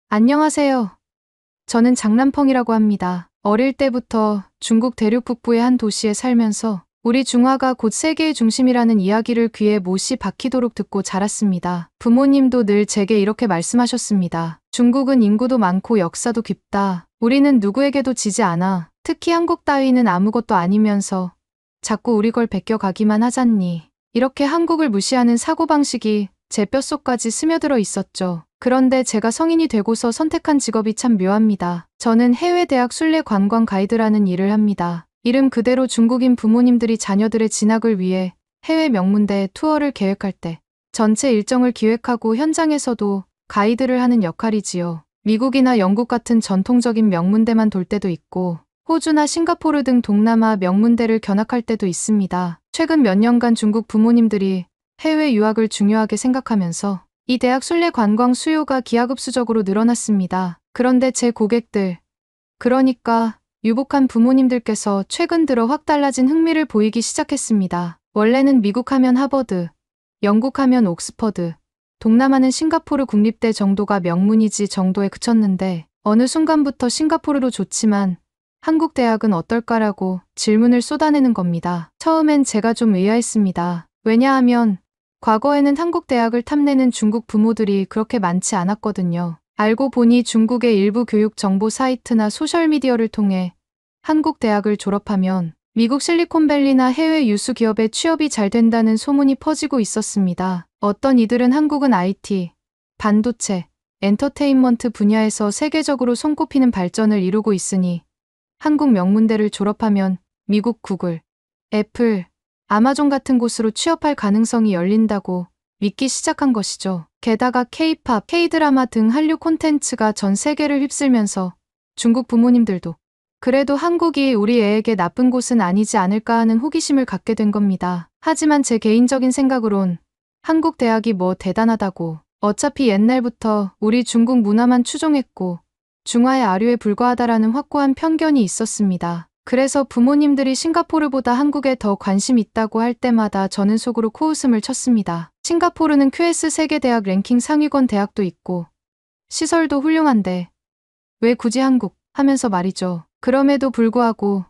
안녕하세요. 저는 장남펑이라고 합니다. 어릴 때부터 중국 대륙 북부의 한 도시에 살면서 우리 중화가 곧 세계의 중심이라는 이야기를 귀에 못이 박히도록 듣고 자랐습니다. 부모님도 늘 제게 이렇게 말씀하셨습니다. 중국은 인구도 많고 역사도 깊다. 우리는 누구에게도 지지 않아. 특히 한국 따위는 아무것도 아니면서 자꾸 우리 걸 베껴가기만 하잖니. 이렇게 한국을 무시하는 사고방식이 제 뼛속까지 스며들어 있었죠. 그런데 제가 성인이 되고서 선택한 직업이 참 묘합니다. 저는 해외 대학 순례 관광 가이드라는 일을 합니다. 이름 그대로 중국인 부모님들이 자녀들의 진학을 위해 해외 명문대 투어를 계획할 때 전체 일정을 기획하고 현장에서도 가이드를 하는 역할이지요. 미국이나 영국 같은 전통적인 명문대만 돌 때도 있고 호주나 싱가포르 등 동남아 명문대를 견학할 때도 있습니다. 최근 몇 년간 중국 부모님들이 해외 유학을 중요하게 생각하면서 이 대학 순례 관광 수요가 기하급수적으로 늘어났습니다. 그런데 제 고객들, 그러니까 유복한 부모님들께서 최근 들어 확 달라진 흥미를 보이기 시작했습니다. 원래는 미국 하면 하버드, 영국 하면 옥스퍼드, 동남아는 싱가포르 국립대 정도가 명문이지 정도에 그쳤는데 어느 순간부터 싱가포르도 좋지만 한국 대학은 어떨까라고 질문을 쏟아내는 겁니다. 처음엔 제가 좀 의아했습니다. 왜냐하면 과거에는 한국 대학을 탐내는 중국 부모들이 그렇게 많지 않았거든요. 알고 보니 중국의 일부 교육 정보 사이트나 소셜미디어를 통해 한국 대학을 졸업하면 미국 실리콘밸리나 해외 유수 기업에 취업이 잘 된다는 소문이 퍼지고 있었습니다. 어떤 이들은 한국은 IT, 반도체, 엔터테인먼트 분야에서 세계적으로 손꼽히는 발전을 이루고 있으니 한국 명문대를 졸업하면 미국 구글, 애플, 아마존 같은 곳으로 취업할 가능성이 열린다고 믿기 시작한 것이죠. 게다가 K-팝, K-드라마 등 한류 콘텐츠가 전 세계를 휩쓸면서 중국 부모님들도 그래도 한국이 우리 애에게 나쁜 곳은 아니지 않을까 하는 호기심을 갖게 된 겁니다. 하지만 제 개인적인 생각으론 한국 대학이 뭐 대단하다고, 어차피 옛날부터 우리 중국 문화만 추종했고 중화의 아류에 불과하다라는 확고한 편견이 있었습니다. 그래서 부모님들이 싱가포르보다 한국에 더 관심 있다고 할 때마다 저는 속으로 코웃음을 쳤습니다. 싱가포르는 QS 세계대학 랭킹 상위권 대학도 있고 시설도 훌륭한데 왜 굳이 한국 하면서 말이죠. 그럼에도 불구하고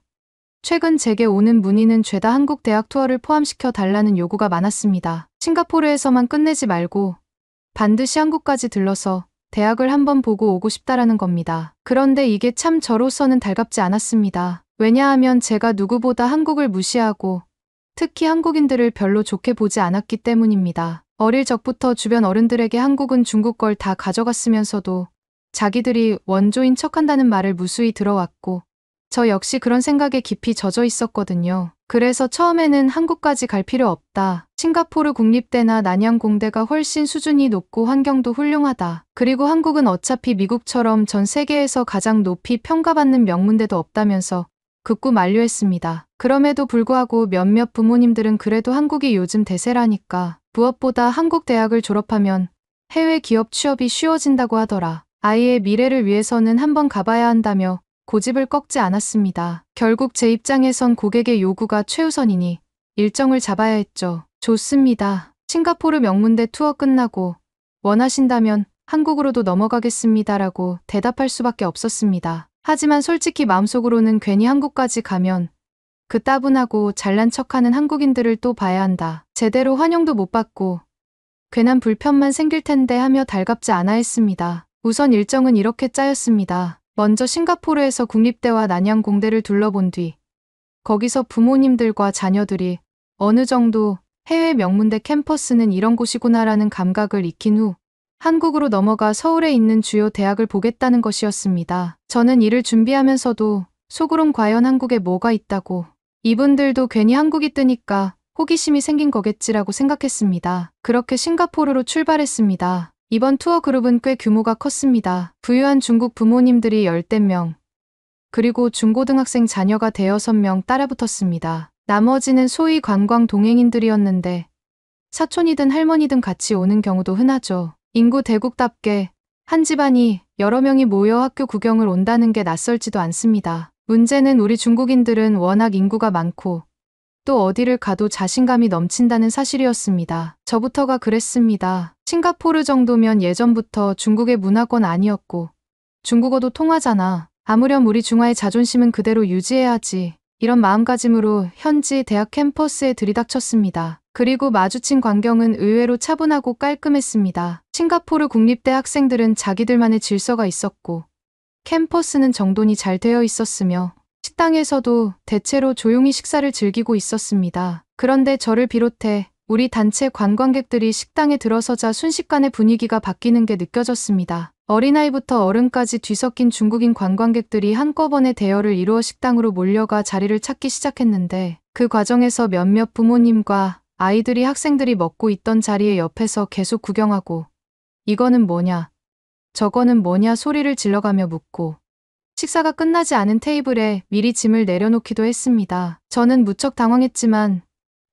최근 제게 오는 문의는 죄다 한국 대학 투어를 포함시켜 달라는 요구가 많았습니다. 싱가포르에서만 끝내지 말고 반드시 한국까지 들러서 대학을 한번 보고 오고 싶다라는 겁니다. 그런데 이게 참 저로서는 달갑지 않았습니다. 왜냐하면 제가 누구보다 한국을 무시하고 특히 한국인들을 별로 좋게 보지 않았기 때문입니다. 어릴 적부터 주변 어른들에게 한국은 중국 걸 다 가져갔으면서도 자기들이 원조인 척한다는 말을 무수히 들어왔고 저 역시 그런 생각에 깊이 젖어 있었거든요. 그래서 처음에는 한국까지 갈 필요 없다. 싱가포르 국립대나 난양 공대가 훨씬 수준이 높고 환경도 훌륭하다. 그리고 한국은 어차피 미국처럼 전 세계에서 가장 높이 평가받는 명문대도 없다면서 극구 만류했습니다. 그럼에도 불구하고 몇몇 부모님들은 그래도 한국이 요즘 대세라니까 무엇보다 한국 대학을 졸업하면 해외 기업 취업이 쉬워진다고 하더라. 아이의 미래를 위해서는 한번 가봐야 한다며 고집을 꺾지 않았습니다. 결국 제 입장에선 고객의 요구가 최우선이니 일정을 잡아야 했죠. 좋습니다. 싱가포르 명문대 투어 끝나고 원하신다면 한국으로도 넘어가겠습니다라고 대답할 수밖에 없었습니다. 하지만 솔직히 마음속으로는 괜히 한국까지 가면 그 따분하고 잘난 척하는 한국인들을 또 봐야 한다. 제대로 환영도 못 받고 괜한 불편만 생길 텐데 하며 달갑지 않아 했습니다. 우선 일정은 이렇게 짜였습니다. 먼저 싱가포르에서 국립대와 난양 공대를 둘러본 뒤 거기서 부모님들과 자녀들이 어느 정도 해외 명문대 캠퍼스는 이런 곳이구나라는 감각을 익힌 후 한국으로 넘어가 서울에 있는 주요 대학을 보겠다는 것이었습니다. 저는 이를 준비하면서도 속으론 과연 한국에 뭐가 있다고, 이분들도 괜히 한국이 뜨니까 호기심이 생긴 거겠지라고 생각했습니다. 그렇게 싱가포르로 출발했습니다. 이번 투어 그룹은 꽤 규모가 컸습니다. 부유한 중국 부모님들이 10대 명, 그리고 중고등학생 자녀가 대여섯 명 따라붙었습니다. 나머지는 소위 관광 동행인들이었는데 사촌이든 할머니든 같이 오는 경우도 흔하죠. 인구 대국답게 한 집안이 여러 명이 모여 학교 구경을 온다는 게 낯설지도 않습니다. 문제는 우리 중국인들은 워낙 인구가 많고 또 어디를 가도 자신감이 넘친다는 사실이었습니다. 저부터가 그랬습니다. 싱가포르 정도면 예전부터 중국의 문화권 아니었고 중국어도 통하잖아. 아무렴 우리 중화의 자존심은 그대로 유지해야지. 이런 마음가짐으로 현지 대학 캠퍼스에 들이닥쳤습니다. 그리고 마주친 광경은 의외로 차분하고 깔끔했습니다. 싱가포르 국립대 학생들은 자기들만의 질서가 있었고 캠퍼스는 정돈이 잘 되어 있었으며 식당에서도 대체로 조용히 식사를 즐기고 있었습니다. 그런데 저를 비롯해 우리 단체 관광객들이 식당에 들어서자 순식간에 분위기가 바뀌는 게 느껴졌습니다. 어린아이부터 어른까지 뒤섞인 중국인 관광객들이 한꺼번에 대열을 이루어 식당으로 몰려가 자리를 찾기 시작했는데 그 과정에서 몇몇 부모님과 아이들이 학생들이 먹고 있던 자리에 옆에서 계속 구경하고 이거는 뭐냐, 저거는 뭐냐 소리를 질러가며 묻고 식사가 끝나지 않은 테이블에 미리 짐을 내려놓기도 했습니다. 저는 무척 당황했지만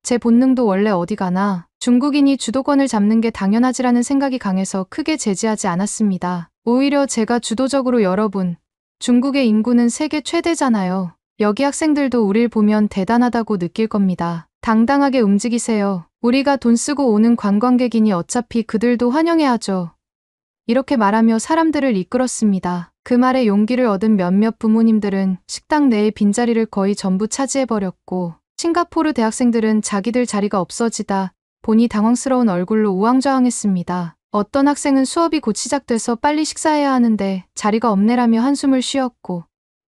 제 본능도 원래 어디 가나 중국인이 주도권을 잡는 게 당연하지라는 생각이 강해서 크게 제지하지 않았습니다. 오히려 제가 주도적으로 여러분, 중국의 인구는 세계 최대잖아요. 여기 학생들도 우릴 보면 대단하다고 느낄 겁니다. 당당하게 움직이세요. 우리가 돈 쓰고 오는 관광객이니 어차피 그들도 환영해야죠. 이렇게 말하며 사람들을 이끌었습니다. 그 말에 용기를 얻은 몇몇 부모님들은 식당 내의 빈자리를 거의 전부 차지해버렸고 싱가포르 대학생들은 자기들 자리가 없어지다 보니 당황스러운 얼굴로 우왕좌왕했습니다. 어떤 학생은 수업이 곧 시작돼서 빨리 식사해야 하는데 자리가 없네라며 한숨을 쉬었고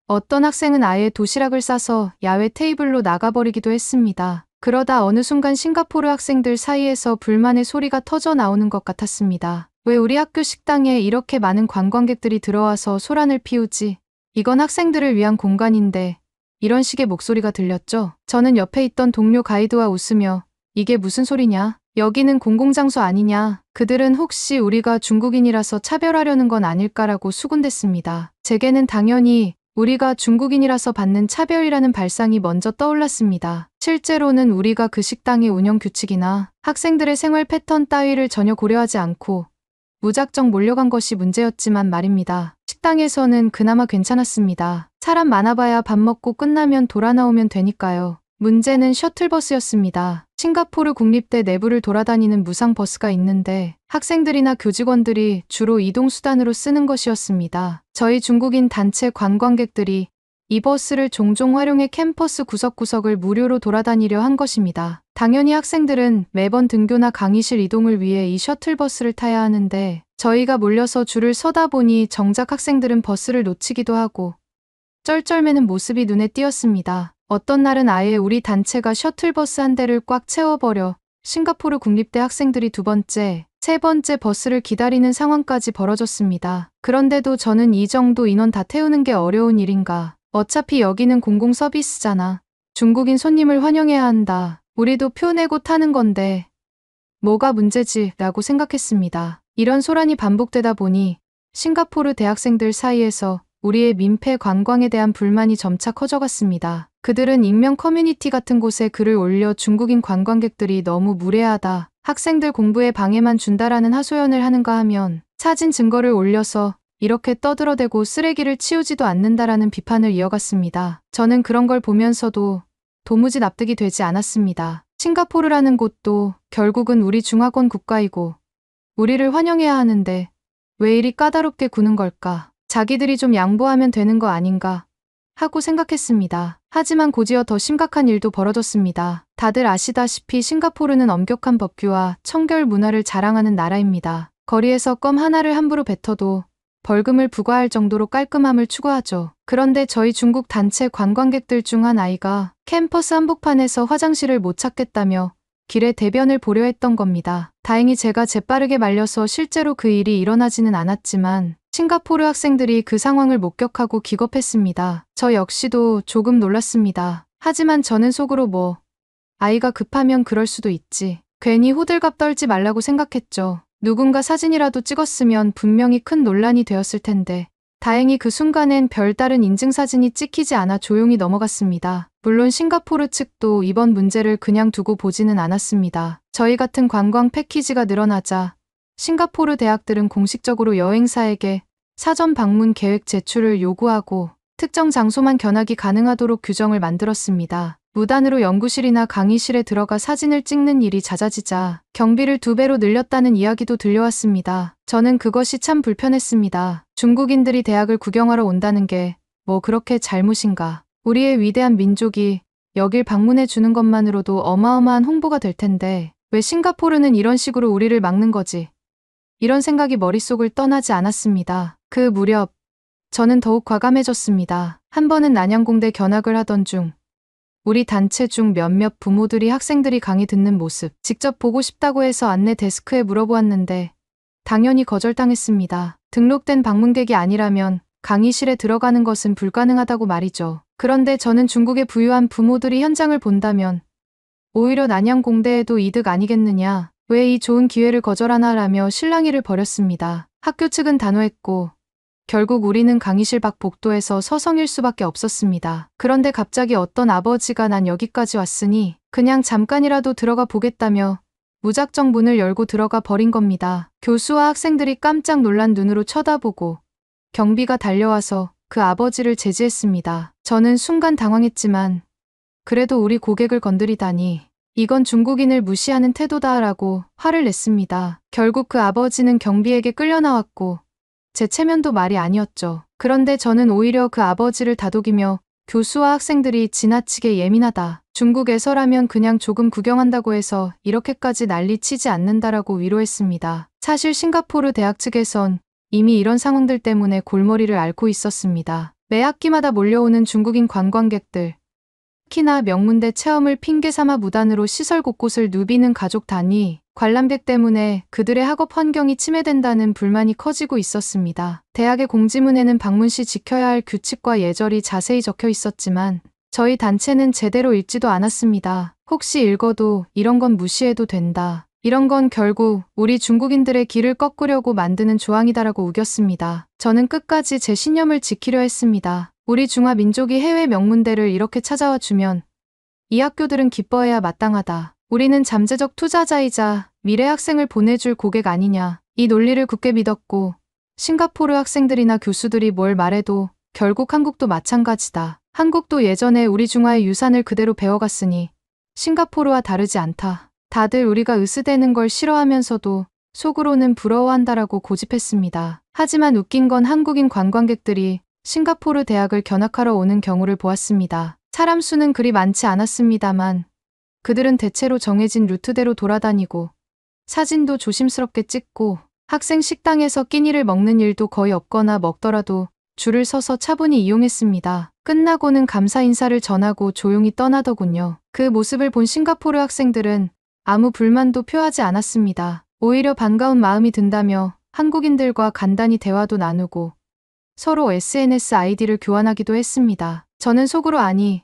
어떤 학생은 아예 도시락을 싸서 야외 테이블로 나가버리기도 했습니다. 그러다 어느 순간 싱가포르 학생들 사이에서 불만의 소리가 터져 나오는 것 같았습니다. 왜 우리 학교 식당에 이렇게 많은 관광객들이 들어와서 소란을 피우지? 이건 학생들을 위한 공간인데 이런 식의 목소리가 들렸죠. 저는 옆에 있던 동료 가이드와 웃으며 이게 무슨 소리냐? 여기는 공공장소 아니냐? 그들은 혹시 우리가 중국인이라서 차별하려는 건 아닐까라고 수군댔습니다. 제게는 당연히 우리가 중국인이라서 받는 차별이라는 발상이 먼저 떠올랐습니다. 실제로는 우리가 그 식당의 운영 규칙이나 학생들의 생활 패턴 따위를 전혀 고려하지 않고 무작정 몰려간 것이 문제였지만 말입니다. 식당에서는 그나마 괜찮았습니다. 사람 많아봐야 밥 먹고 끝나면 돌아 나오면 되니까요. 문제는 셔틀버스였습니다. 싱가포르 국립대 내부를 돌아다니는 무상버스가 있는데 학생들이나 교직원들이 주로 이동수단으로 쓰는 것이었습니다. 저희 중국인 단체 관광객들이 이 버스를 종종 활용해 캠퍼스 구석구석을 무료로 돌아다니려 한 것입니다. 당연히 학생들은 매번 등교나 강의실 이동을 위해 이 셔틀버스를 타야 하는데 저희가 몰려서 줄을 서다 보니 정작 학생들은 버스를 놓치기도 하고 쩔쩔매는 모습이 눈에 띄었습니다. 어떤 날은 아예 우리 단체가 셔틀버스 한 대를 꽉 채워버려 싱가포르 국립대 학생들이 두 번째, 세 번째 버스를 기다리는 상황까지 벌어졌습니다. 그런데도 저는 이 정도 인원 다 태우는 게 어려운 일인가. 어차피 여기는 공공서비스잖아. 중국인 손님을 환영해야 한다. 우리도 표 내고 타는 건데 뭐가 문제지? 라고 생각했습니다. 이런 소란이 반복되다 보니 싱가포르 대학생들 사이에서 우리의 민폐 관광에 대한 불만이 점차 커져갔습니다. 그들은 익명 커뮤니티 같은 곳에 글을 올려 중국인 관광객들이 너무 무례하다, 학생들 공부에 방해만 준다라는 하소연을 하는가 하면 사진 증거를 올려서 이렇게 떠들어대고 쓰레기를 치우지도 않는다라는 비판을 이어갔습니다. 저는 그런 걸 보면서도 도무지 납득이 되지 않았습니다. 싱가포르라는 곳도 결국은 우리 중화권 국가이고 우리를 환영해야 하는데 왜 이리 까다롭게 구는 걸까? 자기들이 좀 양보하면 되는 거 아닌가 하고 생각했습니다. 하지만 곧이어 더 심각한 일도 벌어졌습니다. 다들 아시다시피 싱가포르는 엄격한 법규와 청결 문화를 자랑하는 나라입니다. 거리에서 껌 하나를 함부로 뱉어도 벌금을 부과할 정도로 깔끔함을 추구하죠. 그런데 저희 중국 단체 관광객들 중 한 아이가 캠퍼스 한복판에서 화장실을 못 찾겠다며 길에 대변을 보려 했던 겁니다. 다행히 제가 재빠르게 말려서 실제로 그 일이 일어나지는 않았지만 싱가포르 학생들이 그 상황을 목격하고 기겁했습니다. 저 역시도 조금 놀랐습니다. 하지만 저는 속으로 아이가 급하면 그럴 수도 있지. 괜히 호들갑 떨지 말라고 생각했죠. 누군가 사진이라도 찍었으면 분명히 큰 논란이 되었을 텐데 다행히 그 순간엔 별다른 인증사진이 찍히지 않아 조용히 넘어갔습니다. 물론 싱가포르 측도 이번 문제를 그냥 두고 보지는 않았습니다. 저희 같은 관광 패키지가 늘어나자 싱가포르 대학들은 공식적으로 여행사에게 사전 방문 계획 제출을 요구하고 특정 장소만 견학이 가능하도록 규정을 만들었습니다. 무단으로 연구실이나 강의실에 들어가 사진을 찍는 일이 잦아지자 경비를 2배로 늘렸다는 이야기도 들려왔습니다. 저는 그것이 참 불편했습니다. 중국인들이 대학을 구경하러 온다는 게 뭐 그렇게 잘못인가. 우리의 위대한 민족이 여길 방문해 주는 것만으로도 어마어마한 홍보가 될 텐데 왜 싱가포르는 이런 식으로 우리를 막는 거지? 이런 생각이 머릿속을 떠나지 않았습니다. 그 무렵 저는 더욱 과감해졌습니다. 한 번은 난양공대 견학을 하던 중 우리 단체 중 몇몇 부모들이 학생들이 강의 듣는 모습 직접 보고 싶다고 해서 안내 데스크에 물어보았는데 당연히 거절당했습니다. 등록된 방문객이 아니라면 강의실에 들어가는 것은 불가능하다고 말이죠. 그런데 저는 중국의 부유한 부모들이 현장을 본다면 오히려 난양공대에도 이득 아니겠느냐. 왜 이 좋은 기회를 거절하나라며 실랑이를 벌였습니다. 학교 측은 단호했고 결국 우리는 강의실 밖 복도에서 서성일 수밖에 없었습니다. 그런데 갑자기 어떤 아버지가 난 여기까지 왔으니 그냥 잠깐이라도 들어가 보겠다며 무작정 문을 열고 들어가 버린 겁니다. 교수와 학생들이 깜짝 놀란 눈으로 쳐다보고 경비가 달려와서 그 아버지를 제지했습니다. 저는 순간 당황했지만 그래도 우리 고객을 건드리다니 이건 중국인을 무시하는 태도다라고 화를 냈습니다. 결국 그 아버지는 경비에게 끌려 나왔고 제 체면도 말이 아니었죠. 그런데 저는 오히려 그 아버지를 다독이며 교수와 학생들이 지나치게 예민하다. 중국에서라면 그냥 조금 구경한다고 해서 이렇게까지 난리치지 않는다라고 위로했습니다. 사실 싱가포르 대학 측에선 이미 이런 상황들 때문에 골머리를 앓고 있었습니다. 매 학기마다 몰려오는 중국인 관광객들, 특히나 명문대 체험을 핑계 삼아 무단으로 시설 곳곳을 누비는 가족 단위, 관람객 때문에 그들의 학업 환경이 침해된다는 불만이 커지고 있었습니다. 대학의 공지문에는 방문 시 지켜야 할 규칙과 예절이 자세히 적혀 있었지만 저희 단체는 제대로 읽지도 않았습니다. 혹시 읽어도 이런 건 무시해도 된다. 이런 건 결국 우리 중국인들의 길을 꺾으려고 만드는 조항이다라고 우겼습니다. 저는 끝까지 제 신념을 지키려 했습니다. 우리 중화 민족이 해외 명문대를 이렇게 찾아와 주면 이 학교들은 기뻐해야 마땅하다. 우리는 잠재적 투자자이자 미래 학생을 보내줄 고객 아니냐. 이 논리를 굳게 믿었고 싱가포르 학생들이나 교수들이 뭘 말해도 결국 한국도 마찬가지다. 한국도 예전에 우리 중화의 유산을 그대로 배워갔으니 싱가포르와 다르지 않다. 다들 우리가 으스대는 걸 싫어하면서도 속으로는 부러워한다라고 고집했습니다. 하지만 웃긴 건 한국인 관광객들이 싱가포르 대학을 견학하러 오는 경우를 보았습니다. 사람 수는 그리 많지 않았습니다만 그들은 대체로 정해진 루트대로 돌아다니고 사진도 조심스럽게 찍고 학생 식당에서 끼니를 먹는 일도 거의 없거나 먹더라도 줄을 서서 차분히 이용했습니다. 끝나고는 감사 인사를 전하고 조용히 떠나더군요. 그 모습을 본 싱가포르 학생들은 아무 불만도 표하지 않았습니다. 오히려 반가운 마음이 든다며 한국인들과 간단히 대화도 나누고 서로 SNS 아이디를 교환하기도 했습니다. 저는 속으로 아니,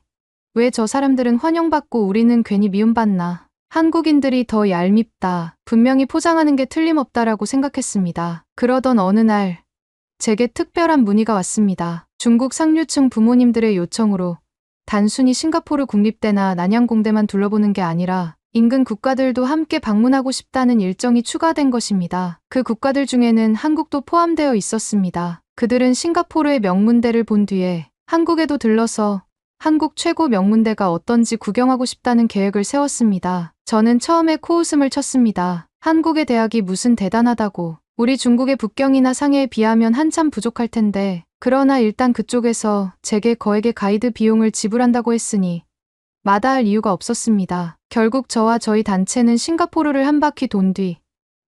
왜 저 사람들은 환영받고 우리는 괜히 미움받나. 한국인들이 더 얄밉다. 분명히 포장하는 게 틀림없다라고 생각했습니다. 그러던 어느 날 제게 특별한 문의가 왔습니다. 중국 상류층 부모님들의 요청으로 단순히 싱가포르 국립대나 난양공대만 둘러보는 게 아니라 인근 국가들도 함께 방문하고 싶다는 일정이 추가된 것입니다. 그 국가들 중에는 한국도 포함되어 있었습니다. 그들은 싱가포르의 명문대를 본 뒤에 한국에도 들러서 한국 최고 명문대가 어떤지 구경하고 싶다는 계획을 세웠습니다. 저는 처음에 코웃음을 쳤습니다. 한국의 대학이 무슨 대단하다고. 우리 중국의 북경이나 상해에 비하면 한참 부족할 텐데. 그러나 일단 그쪽에서 제게 거액의 가이드 비용을 지불한다고 했으니 마다할 이유가 없었습니다. 결국 저와 저희 단체는 싱가포르를 한 바퀴 돈 뒤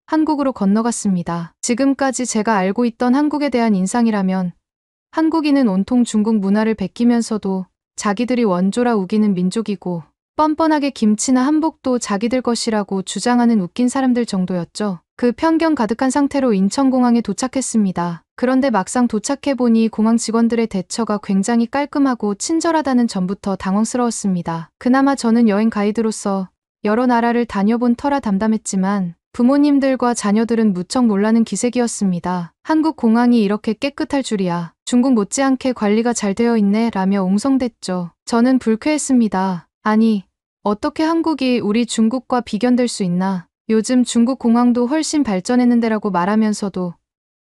한국으로 건너갔습니다. 지금까지 제가 알고 있던 한국에 대한 인상이라면 한국인은 온통 중국 문화를 베끼면서도 자기들이 원조라 우기는 민족이고 뻔뻔하게 김치나 한복도 자기들 것이라고 주장하는 웃긴 사람들 정도였죠. 그 편견 가득한 상태로 인천공항에 도착했습니다. 그런데 막상 도착해보니 공항 직원들의 대처가 굉장히 깔끔하고 친절하다는 점부터 당황스러웠습니다. 그나마 저는 여행 가이드로서 여러 나라를 다녀본 터라 담담했지만 부모님들과 자녀들은 무척 놀라는 기색이었습니다. 한국 공항이 이렇게 깨끗할 줄이야. 중국 못지않게 관리가 잘 되어 있네 라며 웅성댔죠. 저는 불쾌했습니다. 아니, 어떻게 한국이 우리 중국과 비견될 수 있나. 요즘 중국 공항도 훨씬 발전했는데라고 말하면서도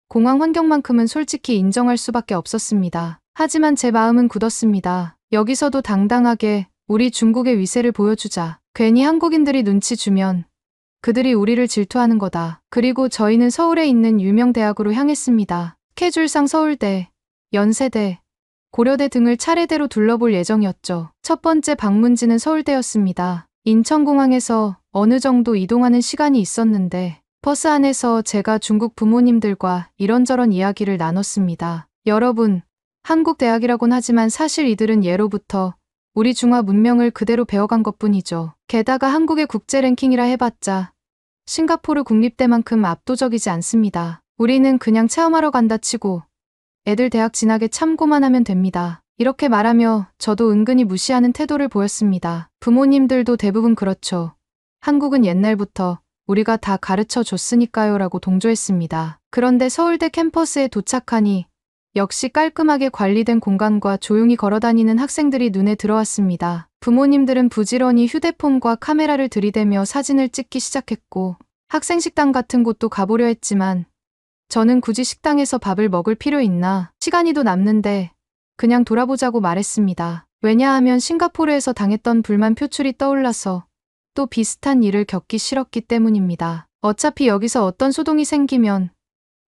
공항 환경만큼은 솔직히 인정할 수밖에 없었습니다. 하지만 제 마음은 굳었습니다. 여기서도 당당하게 우리 중국의 위세를 보여주자. 괜히 한국인들이 눈치 주면 그들이 우리를 질투하는 거다. 그리고 저희는 서울에 있는 유명 대학으로 향했습니다. 스케줄상 서울대, 연세대, 고려대 등을 차례대로 둘러볼 예정이었죠. 첫 번째 방문지는 서울대였습니다. 인천공항에서 어느 정도 이동하는 시간이 있었는데 버스 안에서 제가 중국 부모님들과 이런저런 이야기를 나눴습니다. 여러분, 한국 대학이라곤 하지만 사실 이들은 예로부터 우리 중화 문명을 그대로 배워간 것뿐이죠. 게다가 한국의 국제 랭킹이라 해봤자 싱가포르 국립대만큼 압도적이지 않습니다. 우리는 그냥 체험하러 간다 치고 애들 대학 진학에 참고만 하면 됩니다. 이렇게 말하며 저도 은근히 무시하는 태도를 보였습니다. 부모님들도 대부분 그렇죠. 한국은 옛날부터 우리가 다 가르쳐 줬으니까요 라고 동조했습니다. 그런데 서울대 캠퍼스에 도착하니 역시 깔끔하게 관리된 공간과 조용히 걸어다니는 학생들이 눈에 들어왔습니다. 부모님들은 부지런히 휴대폰과 카메라를 들이대며 사진을 찍기 시작했고 학생 식당 같은 곳도 가보려 했지만 저는 굳이 식당에서 밥을 먹을 필요 있나? 시간이도 남는데 그냥 돌아보자고 말했습니다. 왜냐하면 싱가포르에서 당했던 불만 표출이 떠올라서 또 비슷한 일을 겪기 싫었기 때문입니다. 어차피 여기서 어떤 소동이 생기면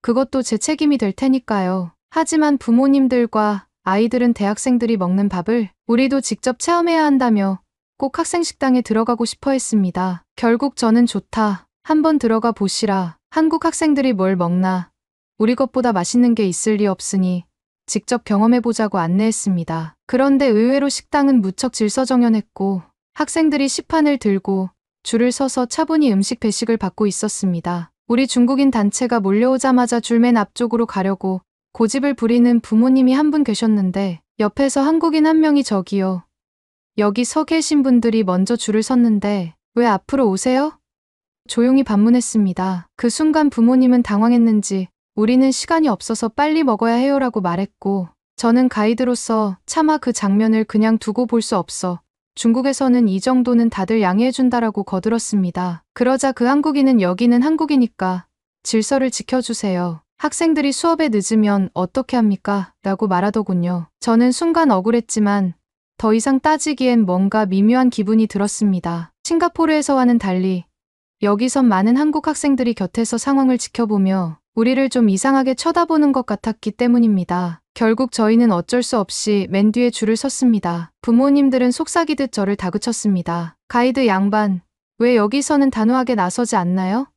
그것도 제 책임이 될 테니까요. 하지만 부모님들과 아이들은 대학생들이 먹는 밥을 우리도 직접 체험해야 한다며 꼭 학생 식당에 들어가고 싶어 했습니다. 결국 저는 좋다. 한번 들어가 보시라. 한국 학생들이 뭘 먹나. 우리 것보다 맛있는 게 있을 리 없으니 직접 경험해보자고 안내했습니다. 그런데 의외로 식당은 무척 질서정연했고 학생들이 식판을 들고 줄을 서서 차분히 음식 배식을 받고 있었습니다. 우리 중국인 단체가 몰려오자마자 줄 맨 앞쪽으로 가려고 고집을 부리는 부모님이 한 분 계셨는데 옆에서 한국인 한 명이 저기요. 여기 서 계신 분들이 먼저 줄을 섰는데 왜 앞으로 오세요? 조용히 반문했습니다. 그 순간 부모님은 당황했는지 우리는 시간이 없어서 빨리 먹어야 해요라고 말했고 저는 가이드로서 차마 그 장면을 그냥 두고 볼 수 없어 중국에서는 이 정도는 다들 양해해준다라고 거들었습니다. 그러자 그 한국인은 여기는 한국이니까 질서를 지켜주세요. 학생들이 수업에 늦으면 어떻게 합니까? 라고 말하더군요. 저는 순간 억울했지만 더 이상 따지기엔 뭔가 미묘한 기분이 들었습니다. 싱가포르에서와는 달리 여기선 많은 한국 학생들이 곁에서 상황을 지켜보며 우리를 좀 이상하게 쳐다보는 것 같았기 때문입니다. 결국 저희는 어쩔 수 없이 맨 뒤에 줄을 섰습니다. 부모님들은 속삭이듯 저를 다그쳤습니다. 가이드 양반, 왜 여기서는 단호하게 나서지 않나요?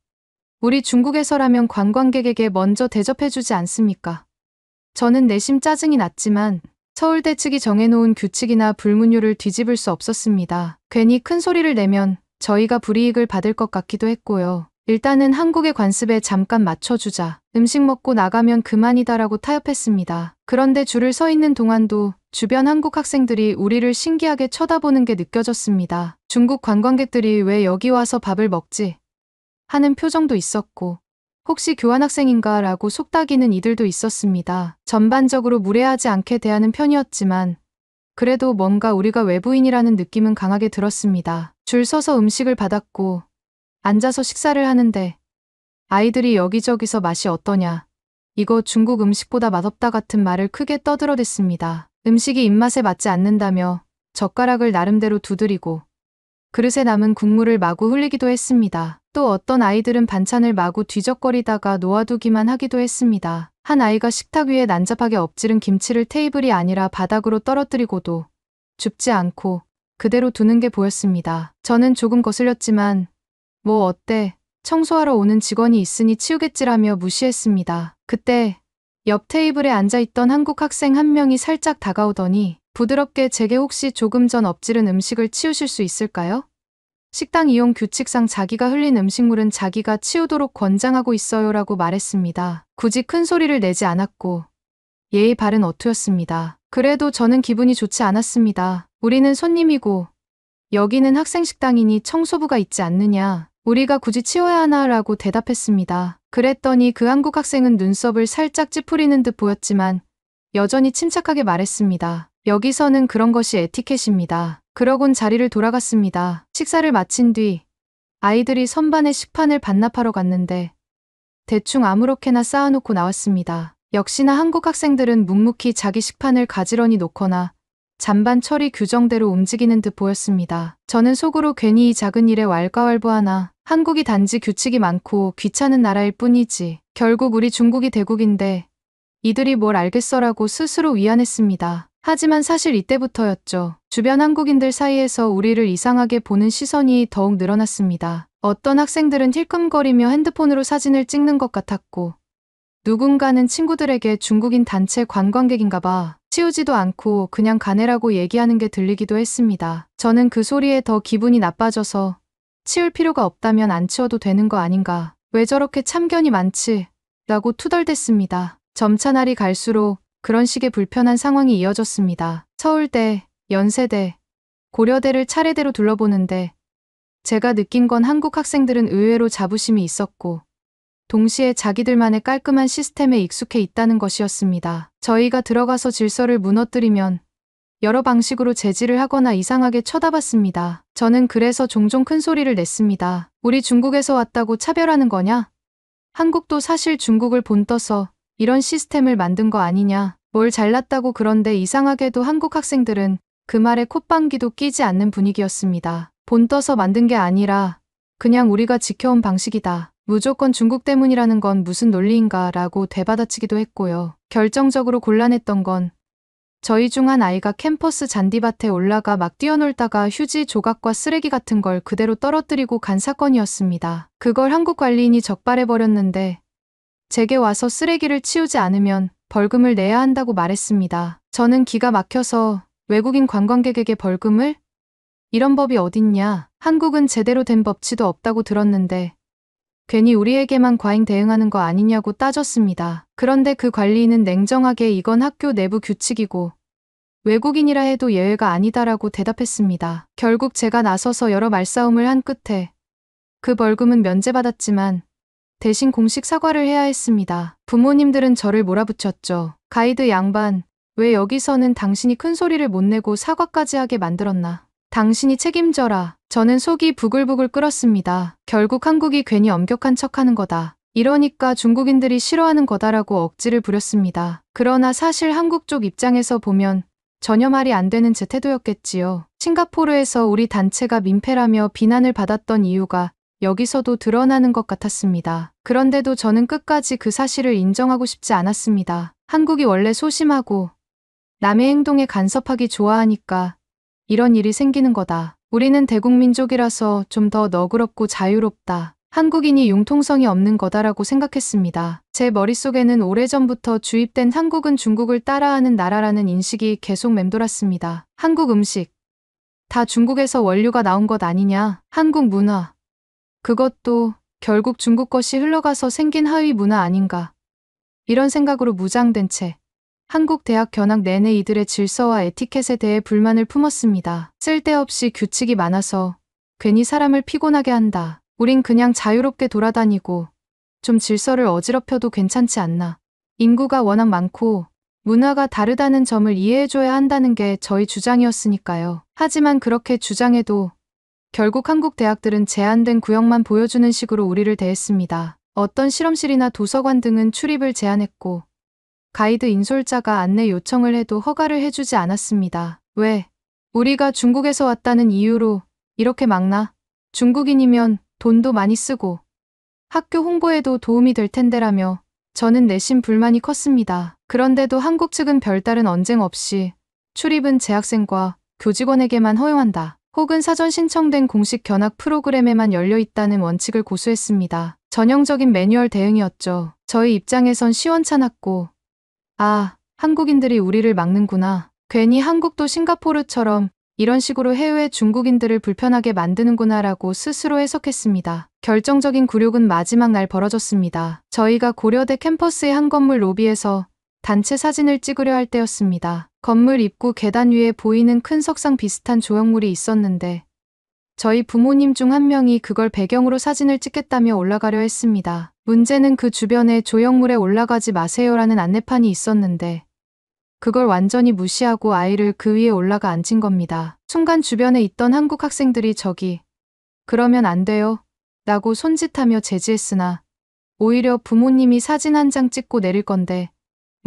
우리 중국에서라면 관광객에게 먼저 대접해주지 않습니까? 저는 내심 짜증이 났지만 서울대 측이 정해놓은 규칙이나 불문율을 뒤집을 수 없었습니다. 괜히 큰 소리를 내면 저희가 불이익을 받을 것 같기도 했고요. 일단은 한국의 관습에 잠깐 맞춰주자. 음식 먹고 나가면 그만이다라고 타협했습니다. 그런데 줄을 서 있는 동안도 주변 한국 학생들이 우리를 신기하게 쳐다보는 게 느껴졌습니다. 중국 관광객들이 왜 여기 와서 밥을 먹지? 하는 표정도 있었고 혹시 교환학생인가 라고 속닥이는 이들도 있었습니다. 전반적으로 무례하지 않게 대하는 편이었지만 그래도 뭔가 우리가 외부인이라는 느낌은 강하게 들었습니다. 줄 서서 음식을 받았고 앉아서 식사를 하는데 아이들이 여기저기서 맛이 어떠냐, 이거 중국 음식보다 맛없다 같은 말을 크게 떠들어댔습니다. 음식이 입맛에 맞지 않는다며 젓가락을 나름대로 두드리고 그릇에 남은 국물을 마구 흘리기도 했습니다. 또 어떤 아이들은 반찬을 마구 뒤적거리다가 놓아두기만 하기도 했습니다. 한 아이가 식탁 위에 난잡하게 엎지른 김치를 테이블이 아니라 바닥으로 떨어뜨리고도 줍지 않고 그대로 두는 게 보였습니다. 저는 조금 거슬렸지만 뭐 어때? 청소하러 오는 직원이 있으니 치우겠지라며 무시했습니다. 그때 옆 테이블에 앉아있던 한국 학생 한 명이 살짝 다가오더니 부드럽게 제게 혹시 조금 전 엎지른 음식을 치우실 수 있을까요? 식당 이용 규칙상 자기가 흘린 음식물은 자기가 치우도록 권장하고 있어요 라고 말했습니다. 굳이 큰 소리를 내지 않았고 예의 바른 어투였습니다. 그래도 저는 기분이 좋지 않았습니다. 우리는 손님이고 여기는 학생 식당이니 청소부가 있지 않느냐. 우리가 굳이 치워야 하나 라고 대답했습니다. 그랬더니 그 한국 학생은 눈썹을 살짝 찌푸리는 듯 보였지만 여전히 침착하게 말했습니다. 여기서는 그런 것이 에티켓입니다. 그러곤 자리를 돌아갔습니다. 식사를 마친 뒤 아이들이 선반에 식판을 반납하러 갔는데 대충 아무렇게나 쌓아놓고 나왔습니다. 역시나 한국 학생들은 묵묵히 자기 식판을 가지런히 놓거나 잔반 처리 규정대로 움직이는 듯 보였습니다. 저는 속으로 괜히 이 작은 일에 왈가왈부하나. 한국이 단지 규칙이 많고 귀찮은 나라일 뿐이지. 결국 우리 중국이 대국인데 이들이 뭘 알겠어라고 스스로 위안했습니다. 하지만 사실 이때부터였죠. 주변 한국인들 사이에서 우리를 이상하게 보는 시선이 더욱 늘어났습니다. 어떤 학생들은 힐끔거리며 핸드폰으로 사진을 찍는 것 같았고, 누군가는 친구들에게 중국인 단체 관광객인가 봐 치우지도 않고 그냥 가네라고 얘기하는 게 들리기도 했습니다. 저는 그 소리에 더 기분이 나빠져서 치울 필요가 없다면 안 치워도 되는 거 아닌가. 왜 저렇게 참견이 많지? 라고 투덜댔습니다. 점차 날이 갈수록 그런 식의 불편한 상황이 이어졌습니다. 서울대, 연세대, 고려대를 차례대로 둘러보는데 제가 느낀 건 한국 학생들은 의외로 자부심이 있었고 동시에 자기들만의 깔끔한 시스템에 익숙해 있다는 것이었습니다. 저희가 들어가서 질서를 무너뜨리면 여러 방식으로 제지를 하거나 이상하게 쳐다봤습니다. 저는 그래서 종종 큰 소리를 냈습니다. 우리 중국에서 왔다고 차별하는 거냐? 한국도 사실 중국을 본떠서 이런 시스템을 만든 거 아니냐? 뭘 잘났다고. 그런데 이상하게도 한국 학생들은 그 말에 콧방귀도 끼지 않는 분위기였습니다. 본떠서 만든 게 아니라 그냥 우리가 지켜온 방식이다. 무조건 중국 때문이라는 건 무슨 논리인가 라고 되받아치기도 했고요. 결정적으로 곤란했던 건 저희 중 한 아이가 캠퍼스 잔디밭에 올라가 막 뛰어놀다가 휴지 조각과 쓰레기 같은 걸 그대로 떨어뜨리고 간 사건이었습니다. 그걸 한국 관리인이 적발해버렸는데 제게 와서 쓰레기를 치우지 않으면 벌금을 내야 한다고 말했습니다. 저는 기가 막혀서 외국인 관광객에게 벌금을? 이런 법이 어딨냐. 한국은 제대로 된 법치도 없다고 들었는데 괜히 우리에게만 과잉 대응하는 거 아니냐고 따졌습니다. 그런데 그 관리인은 냉정하게 이건 학교 내부 규칙이고 외국인이라 해도 예외가 아니다라고 대답했습니다. 결국 제가 나서서 여러 말싸움을 한 끝에 그 벌금은 면제받았지만 대신 공식 사과를 해야 했습니다. 부모님들은 저를 몰아붙였죠. 가이드 양반, 왜 여기서는 당신이 큰 소리를 못 내고 사과까지 하게 만들었나? 당신이 책임져라. 저는 속이 부글부글 끓었습니다. 결국 한국이 괜히 엄격한 척하는 거다. 이러니까 중국인들이 싫어하는 거다라고 억지를 부렸습니다. 그러나 사실 한국 쪽 입장에서 보면 전혀 말이 안 되는 제 태도였겠지요. 싱가포르에서 우리 단체가 민폐라며 비난을 받았던 이유가 여기서도 드러나는 것 같았습니다. 그런데도 저는 끝까지 그 사실을 인정하고 싶지 않았습니다. 한국이 원래 소심하고 남의 행동에 간섭하기 좋아하니까 이런 일이 생기는 거다. 우리는 대국민족이라서 좀 더 너그럽고 자유롭다. 한국인이 융통성이 없는 거다라고 생각했습니다. 제 머릿속에는 오래전부터 주입된 한국은 중국을 따라하는 나라라는 인식이 계속 맴돌았습니다. 한국 음식, 다 중국에서 원료가 나온 것 아니냐? 한국 문화, 그것도 결국 중국 것이 흘러가서 생긴 하위 문화 아닌가? 이런 생각으로 무장된 채 한국 대학 견학 내내 이들의 질서와 에티켓에 대해 불만을 품었습니다. 쓸데없이 규칙이 많아서 괜히 사람을 피곤하게 한다. 우린 그냥 자유롭게 돌아다니고 좀 질서를 어지럽혀도 괜찮지 않나. 인구가 워낙 많고 문화가 다르다는 점을 이해해줘야 한다는 게 저희 주장이었으니까요. 하지만 그렇게 주장해도 결국 한국 대학들은 제한된 구역만 보여주는 식으로 우리를 대했습니다. 어떤 실험실이나 도서관 등은 출입을 제한했고 가이드 인솔자가 안내 요청을 해도 허가를 해주지 않았습니다. 왜? 우리가 중국에서 왔다는 이유로 이렇게 막나? 중국인이면 돈도 많이 쓰고 학교 홍보에도 도움이 될 텐데라며 저는 내심 불만이 컸습니다. 그런데도 한국 측은 별다른 언쟁 없이 출입은 재학생과 교직원에게만 허용한다. 혹은 사전 신청된 공식 견학 프로그램에만 열려있다는 원칙을 고수했습니다. 전형적인 매뉴얼 대응이었죠. 저희 입장에선 시원찮았고 아, 한국인들이 우리를 막는구나. 괜히 한국도 싱가포르처럼 이런 식으로 해외 중국인들을 불편하게 만드는구나라고 스스로 해석했습니다. 결정적인 굴욕은 마지막 날 벌어졌습니다. 저희가 고려대 캠퍼스의 한 건물 로비에서 단체 사진을 찍으려 할 때였습니다. 건물 입구 계단 위에 보이는 큰 석상 비슷한 조형물이 있었는데 저희 부모님 중 한 명이 그걸 배경으로 사진을 찍겠다며 올라가려 했습니다. 문제는 그 주변에 조형물에 올라가지 마세요라는 안내판이 있었는데 그걸 완전히 무시하고 아이를 그 위에 올라가 앉힌 겁니다. 순간 주변에 있던 한국 학생들이 저기 그러면 안 돼요 라고 손짓하며 제지했으나 오히려 부모님이 사진 한 장 찍고 내릴 건데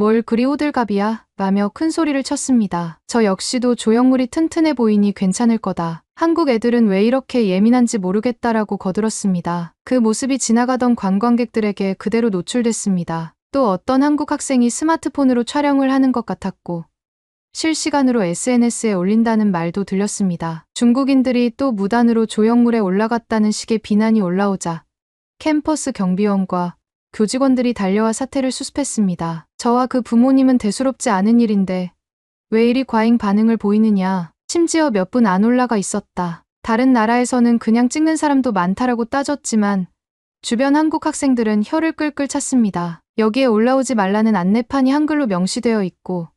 뭘 그리 호들갑이야? 라며 큰 소리를 쳤습니다. 저 역시도 조형물이 튼튼해 보이니 괜찮을 거다. 한국 애들은 왜 이렇게 예민한지 모르겠다라고 거들었습니다. 그 모습이 지나가던 관광객들에게 그대로 노출됐습니다. 또 어떤 한국 학생이 스마트폰으로 촬영을 하는 것 같았고 실시간으로 SNS에 올린다는 말도 들렸습니다. 중국인들이 또 무단으로 조형물에 올라갔다는 식의 비난이 올라오자 캠퍼스 경비원과 교직원들이 달려와 사태를 수습했습니다. 저와 그 부모님은 대수롭지 않은 일인데 왜 이리 과잉 반응을 보이느냐. 심지어 몇 분 안 올라가 있었다. 다른 나라에서는 그냥 찍는 사람도 많다라고 따졌지만 주변 한국 학생들은 혀를 끌끌 찼습니다. 여기에 올라오지 말라는 안내판이 한글로 명시되어 있고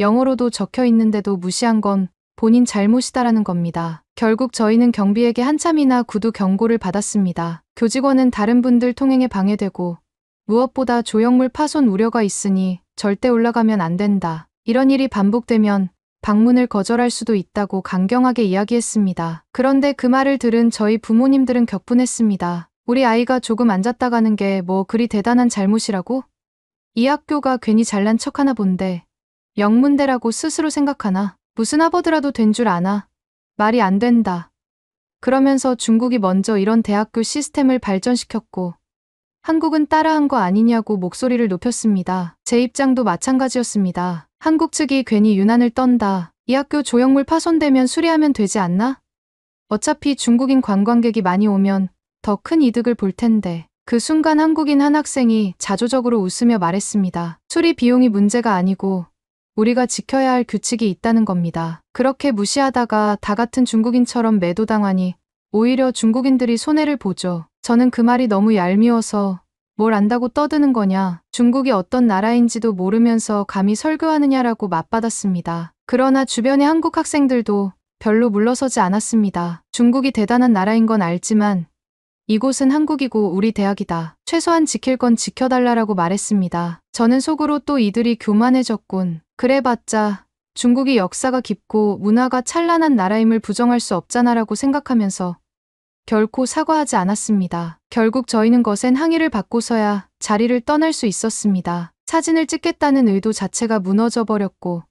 영어로도 적혀 있는데도 무시한 건 본인 잘못이다라는 겁니다. 결국 저희는 경비에게 한참이나 구두 경고를 받았습니다. 교직원은 다른 분들 통행에 방해되고 무엇보다 조형물 파손 우려가 있으니 절대 올라가면 안 된다. 이런 일이 반복되면 방문을 거절할 수도 있다고 강경하게 이야기했습니다. 그런데 그 말을 들은 저희 부모님들은 격분했습니다. 우리 아이가 조금 앉았다 가는 게 뭐 그리 대단한 잘못이라고? 이 학교가 괜히 잘난 척하나 본데 영문대라고 스스로 생각하나? 무슨 하버드라도 된 줄 아나? 말이 안 된다. 그러면서 중국이 먼저 이런 대학교 시스템을 발전시켰고 한국은 따라한 거 아니냐고 목소리를 높였습니다. 제 입장도 마찬가지였습니다. 한국 측이 괜히 유난을 떤다. 이 학교 조형물 파손되면 수리하면 되지 않나? 어차피 중국인 관광객이 많이 오면 더 큰 이득을 볼 텐데. 그 순간 한국인 한 학생이 자조적으로 웃으며 말했습니다. 수리 비용이 문제가 아니고 우리가 지켜야 할 규칙이 있다는 겁니다. 그렇게 무시하다가 다 같은 중국인처럼 매도당하니 오히려 중국인들이 손해를 보죠. 저는 그 말이 너무 얄미워서 뭘 안다고 떠드는 거냐. 중국이 어떤 나라인지도 모르면서 감히 설교하느냐라고 맞받았습니다. 그러나 주변의 한국 학생들도 별로 물러서지 않았습니다. 중국이 대단한 나라인 건 알지만 이곳은 한국이고 우리 대학이다. 최소한 지킬 건 지켜달라라고 말했습니다. 저는 속으로 또 이들이 교만해졌군. 그래봤자 중국이 역사가 깊고 문화가 찬란한 나라임을 부정할 수 없잖아라고 생각하면서 결코 사과하지 않았습니다. 결국 저희는 거센 항의를 받고서야 자리를 떠날 수 있었습니다. 사진을 찍겠다는 의도 자체가 무너져 버렸고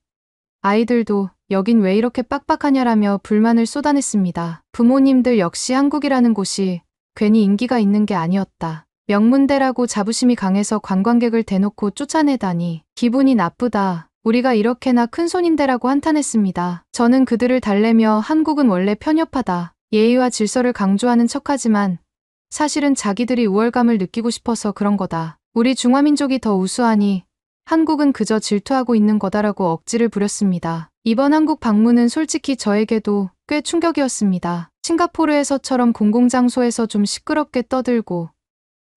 아이들도 여긴 왜 이렇게 빡빡하냐라며 불만을 쏟아냈습니다. 부모님들 역시 한국이라는 곳이 괜히 인기가 있는 게 아니었다. 명문대라고 자부심이 강해서 관광객을 대놓고 쫓아내다니 기분이 나쁘다. 우리가 이렇게나 큰손인데라고 한탄했습니다. 저는 그들을 달래며 한국은 원래 편협하다. 예의와 질서를 강조하는 척하지만 사실은 자기들이 우월감을 느끼고 싶어서 그런 거다. 우리 중화민족이 더 우수하니 한국은 그저 질투하고 있는 거다라고 억지를 부렸습니다. 이번 한국 방문은 솔직히 저에게도 꽤 충격이었습니다. 싱가포르에서처럼 공공장소에서 좀 시끄럽게 떠들고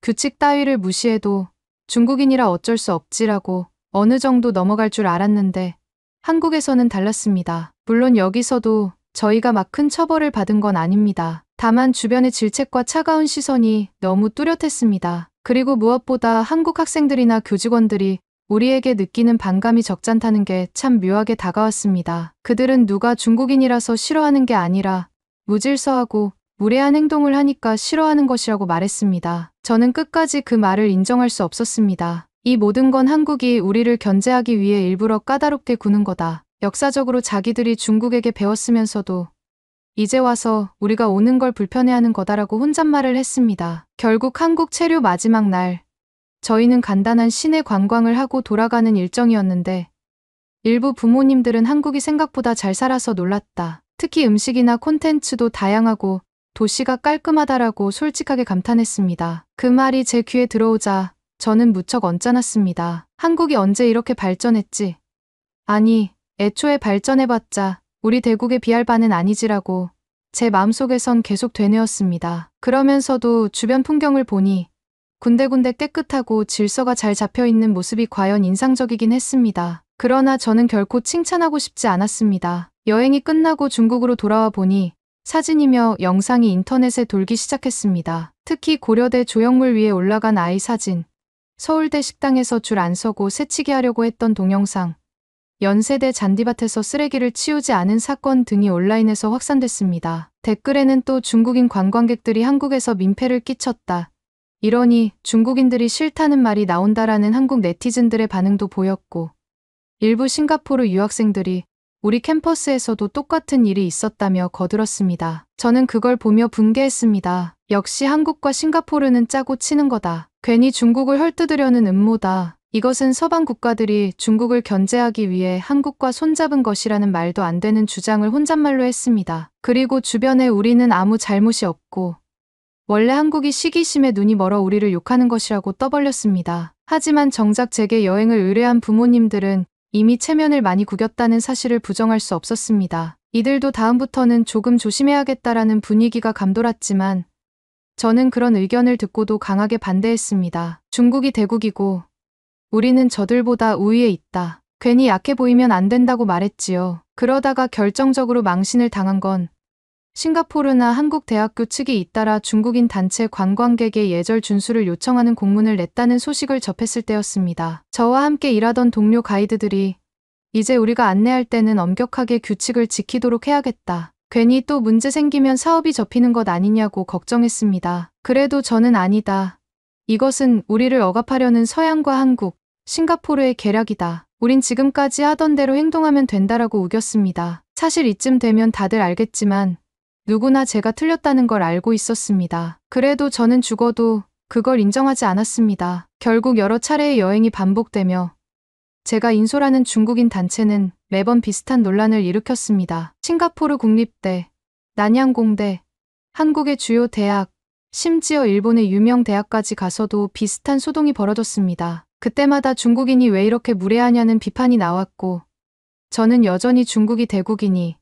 규칙 따위를 무시해도 중국인이라 어쩔 수 없지라고 어느 정도 넘어갈 줄 알았는데 한국에서는 달랐습니다. 물론 여기서도 저희가 막 큰 처벌을 받은 건 아닙니다. 다만 주변의 질책과 차가운 시선이 너무 뚜렷했습니다. 그리고 무엇보다 한국 학생들이나 교직원들이 우리에게 느끼는 반감이 적잖다는 게 참 묘하게 다가왔습니다. 그들은 누가 중국인이라서 싫어하는 게 아니라 무질서하고 무례한 행동을 하니까 싫어하는 것이라고 말했습니다. 저는 끝까지 그 말을 인정할 수 없었습니다. 이 모든 건 한국이 우리를 견제하기 위해 일부러 까다롭게 구는 거다. 역사적으로 자기들이 중국에게 배웠으면서도 이제 와서 우리가 오는 걸 불편해하는 거다라고 혼잣말을 했습니다. 결국 한국 체류 마지막 날 저희는 간단한 시내 관광을 하고 돌아가는 일정이었는데 일부 부모님들은 한국이 생각보다 잘 살아서 놀랐다. 특히 음식이나 콘텐츠도 다양하고 도시가 깔끔하다라고 솔직하게 감탄했습니다. 그 말이 제 귀에 들어오자 저는 무척 언짢았습니다. 한국이 언제 이렇게 발전했지? 아니, 애초에 발전해봤자 우리 대국에 비할 바는 아니지라고 제 마음속에선 계속 되뇌었습니다. 그러면서도 주변 풍경을 보니 군데군데 깨끗하고 질서가 잘 잡혀있는 모습이 과연 인상적이긴 했습니다. 그러나 저는 결코 칭찬하고 싶지 않았습니다. 여행이 끝나고 중국으로 돌아와 보니 사진이며 영상이 인터넷에 돌기 시작했습니다. 특히 고려대 조형물 위에 올라간 아이 사진, 서울대 식당에서 줄 안 서고 새치기 하려고 했던 동영상, 연세대 잔디밭에서 쓰레기를 치우지 않은 사건 등이 온라인에서 확산됐습니다. 댓글에는 또 중국인 관광객들이 한국에서 민폐를 끼쳤다. 이러니 중국인들이 싫다는 말이 나온다라는 한국 네티즌들의 반응도 보였고, 일부 싱가포르 유학생들이 우리 캠퍼스에서도 똑같은 일이 있었다며 거들었습니다. 저는 그걸 보며 분개했습니다. 역시 한국과 싱가포르는 짜고 치는 거다. 괜히 중국을 헐뜯으려는 음모다. 이것은 서방 국가들이 중국을 견제하기 위해 한국과 손잡은 것이라는 말도 안 되는 주장을 혼잣말로 했습니다. 그리고 주변에 우리는 아무 잘못이 없고 원래 한국이 시기심에 눈이 멀어 우리를 욕하는 것이라고 떠벌렸습니다. 하지만 정작 제게 여행을 의뢰한 부모님들은 이미 체면을 많이 구겼다는 사실을 부정할 수 없었습니다. 이들도 다음부터는 조금 조심해야겠다라는 분위기가 감돌았지만 저는 그런 의견을 듣고도 강하게 반대했습니다. 중국이 대국이고 우리는 저들보다 우위에 있다. 괜히 약해 보이면 안 된다고 말했지요. 그러다가 결정적으로 망신을 당한 건 싱가포르나 한국 대학교 측이 잇따라 중국인 단체 관광객의 예절 준수를 요청하는 공문을 냈다는 소식을 접했을 때였습니다. 저와 함께 일하던 동료 가이드들이 이제 우리가 안내할 때는 엄격하게 규칙을 지키도록 해야겠다. 괜히 또 문제 생기면 사업이 접히는 것 아니냐고 걱정했습니다. 그래도 저는 아니다. 이것은 우리를 억압하려는 서양과 한국, 싱가포르의 계략이다. 우린 지금까지 하던 대로 행동하면 된다라고 우겼습니다. 사실 이쯤 되면 다들 알겠지만 누구나 제가 틀렸다는 걸 알고 있었습니다. 그래도 저는 죽어도 그걸 인정하지 않았습니다. 결국 여러 차례의 여행이 반복되며 제가 인솔하는 중국인 단체는 매번 비슷한 논란을 일으켰습니다. 싱가포르 국립대, 난양공대, 한국의 주요 대학, 심지어 일본의 유명 대학까지 가서도 비슷한 소동이 벌어졌습니다. 그때마다 중국인이 왜 이렇게 무례하냐는 비판이 나왔고 저는 여전히 중국이 대국이니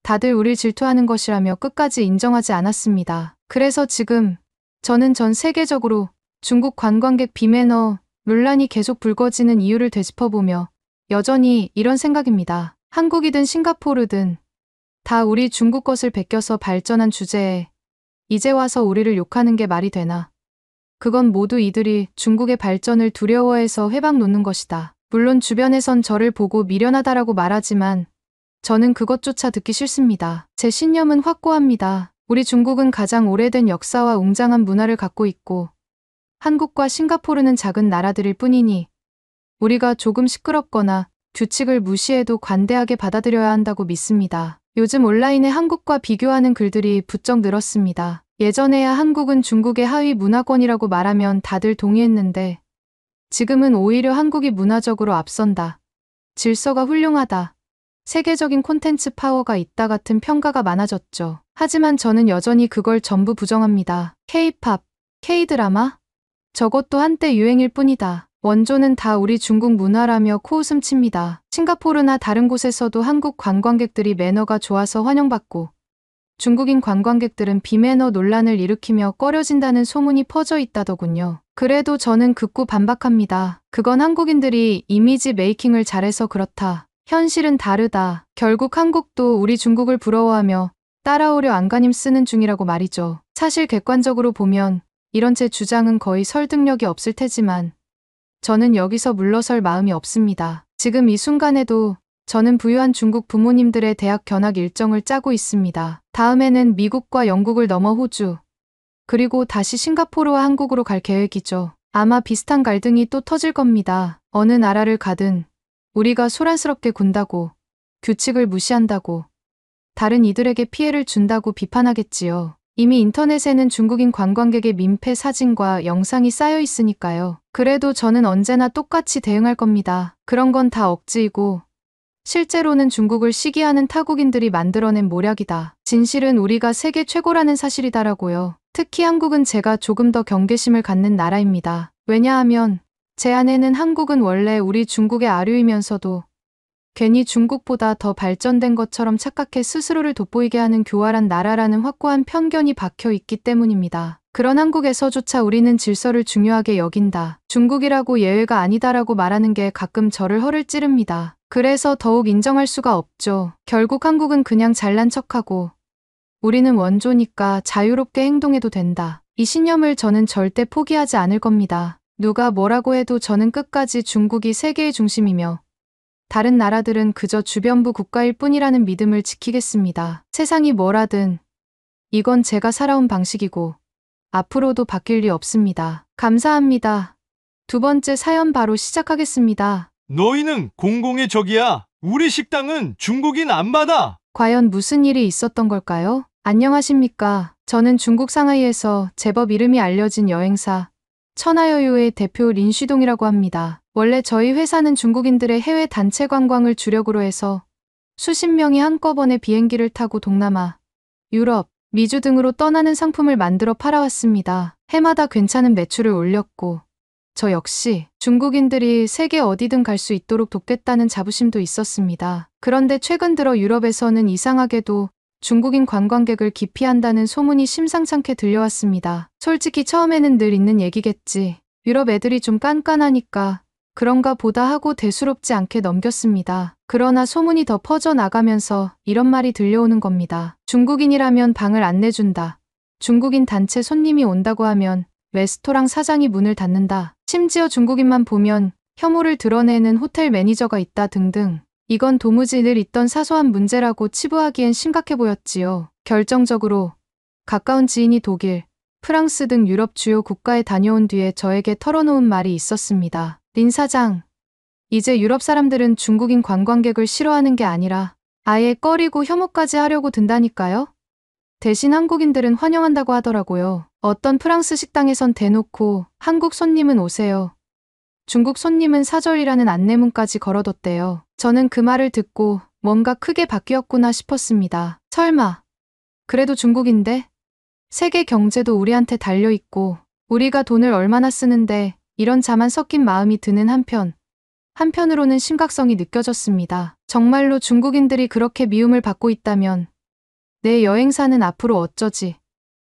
다들 우릴 질투하는 것이라며 끝까지 인정하지 않았습니다. 그래서 지금 저는 전 세계적으로 중국 관광객 비매너 논란이 계속 불거지는 이유를 되짚어보며 여전히 이런 생각입니다. 한국이든 싱가포르든 다 우리 중국 것을 베껴서 발전한 주제에 이제 와서 우리를 욕하는 게 말이 되나? 그건 모두 이들이 중국의 발전을 두려워해서 회방 놓는 것이다. 물론 주변에선 저를 보고 미련하다라고 말하지만 저는 그것조차 듣기 싫습니다. 제 신념은 확고합니다. 우리 중국은 가장 오래된 역사와 웅장한 문화를 갖고 있고 한국과 싱가포르는 작은 나라들일 뿐이니 우리가 조금 시끄럽거나 규칙을 무시해도 관대하게 받아들여야 한다고 믿습니다. 요즘 온라인에 한국과 비교하는 글들이 부쩍 늘었습니다. 예전에야 한국은 중국의 하위 문화권이라고 말하면 다들 동의했는데 지금은 오히려 한국이 문화적으로 앞선다. 질서가 훌륭하다. 세계적인 콘텐츠 파워가 있다 같은 평가가 많아졌죠. 하지만 저는 여전히 그걸 전부 부정합니다. K-팝, K-드라마? 저것도 한때 유행일 뿐이다. 원조는 다 우리 중국 문화라며 코웃음 칩니다. 싱가포르나 다른 곳에서도 한국 관광객들이 매너가 좋아서 환영받고 중국인 관광객들은 비매너 논란을 일으키며 꺼려진다는 소문이 퍼져 있다더군요. 그래도 저는 극구 반박합니다. 그건 한국인들이 이미지 메이킹을 잘해서 그렇다. 현실은 다르다. 결국 한국도 우리 중국을 부러워하며 따라오려 안간힘 쓰는 중이라고 말이죠. 사실 객관적으로 보면 이런 제 주장은 거의 설득력이 없을 테지만 저는 여기서 물러설 마음이 없습니다. 지금 이 순간에도 저는 부유한 중국 부모님들의 대학 견학 일정을 짜고 있습니다. 다음에는 미국과 영국을 넘어 호주, 그리고 다시 싱가포르와 한국으로 갈 계획이죠. 아마 비슷한 갈등이 또 터질 겁니다. 어느 나라를 가든 우리가 소란스럽게 군다고, 규칙을 무시한다고, 다른 이들에게 피해를 준다고 비판하겠지요. 이미 인터넷에는 중국인 관광객의 민폐 사진과 영상이 쌓여 있으니까요. 그래도 저는 언제나 똑같이 대응할 겁니다. 그런 건 다 억지이고 실제로는 중국을 시기하는 타국인들이 만들어낸 모략이다. 진실은 우리가 세계 최고라는 사실이다라고요. 특히 한국은 제가 조금 더 경계심을 갖는 나라입니다. 왜냐하면 제 안에는 한국은 원래 우리 중국의 아류이면서도 괜히 중국보다 더 발전된 것처럼 착각해 스스로를 돋보이게 하는 교활한 나라라는 확고한 편견이 박혀 있기 때문입니다. 그런 한국에서조차 우리는 질서를 중요하게 여긴다. 중국이라고 예외가 아니다라고 말하는 게 가끔 저를 허를 찌릅니다. 그래서 더욱 인정할 수가 없죠. 결국 한국은 그냥 잘난 척하고 우리는 원조니까 자유롭게 행동해도 된다. 이 신념을 저는 절대 포기하지 않을 겁니다. 누가 뭐라고 해도 저는 끝까지 중국이 세계의 중심이며 다른 나라들은 그저 주변부 국가일 뿐이라는 믿음을 지키겠습니다. 세상이 뭐라든 이건 제가 살아온 방식이고 앞으로도 바뀔 리 없습니다. 감사합니다. 두 번째 사연 바로 시작하겠습니다. 너희는 공공의 적이야. 우리 식당은 중국인 안 받아. 과연 무슨 일이 있었던 걸까요? 안녕하십니까. 저는 중국 상하이에서 제법 이름이 알려진 여행사 천하여유의 대표 린쉬동이라고 합니다. 원래 저희 회사는 중국인들의 해외 단체 관광을 주력으로 해서 수십 명이 한꺼번에 비행기를 타고 동남아, 유럽, 미주 등으로 떠나는 상품을 만들어 팔아왔습니다. 해마다 괜찮은 매출을 올렸고 저 역시 중국인들이 세계 어디든 갈 수 있도록 돕겠다는 자부심도 있었습니다. 그런데 최근 들어 유럽에서는 이상하게도 중국인 관광객을 기피한다는 소문이 심상찮게 들려왔습니다. 솔직히 처음에는 늘 있는 얘기겠지. 유럽 애들이 좀 깐깐하니까 그런가 보다 하고 대수롭지 않게 넘겼습니다. 그러나 소문이 더 퍼져나가면서 이런 말이 들려오는 겁니다. 중국인이라면 방을 안 내준다. 중국인 단체 손님이 온다고 하면 레스토랑 사장이 문을 닫는다. 심지어 중국인만 보면 혐오를 드러내는 호텔 매니저가 있다 등등. 이건 도무지 늘 있던 사소한 문제라고 치부하기엔 심각해 보였지요. 결정적으로 가까운 지인이 독일, 프랑스 등 유럽 주요 국가에 다녀온 뒤에 저에게 털어놓은 말이 있었습니다. 린 사장, 이제 유럽 사람들은 중국인 관광객을 싫어하는 게 아니라 아예 꺼리고 혐오까지 하려고 든다니까요? 대신 한국인들은 환영한다고 하더라고요. 어떤 프랑스 식당에선 대놓고 한국 손님은 오세요. 중국 손님은 사절이라는 안내문까지 걸어뒀대요. 저는 그 말을 듣고 뭔가 크게 바뀌었구나 싶었습니다. 설마, 그래도 중국인데? 세계 경제도 우리한테 달려있고 우리가 돈을 얼마나 쓰는데 이런 자만 섞인 마음이 드는 한편으로는 심각성이 느껴졌습니다. 정말로 중국인들이 그렇게 미움을 받고 있다면 내 여행사는 앞으로 어쩌지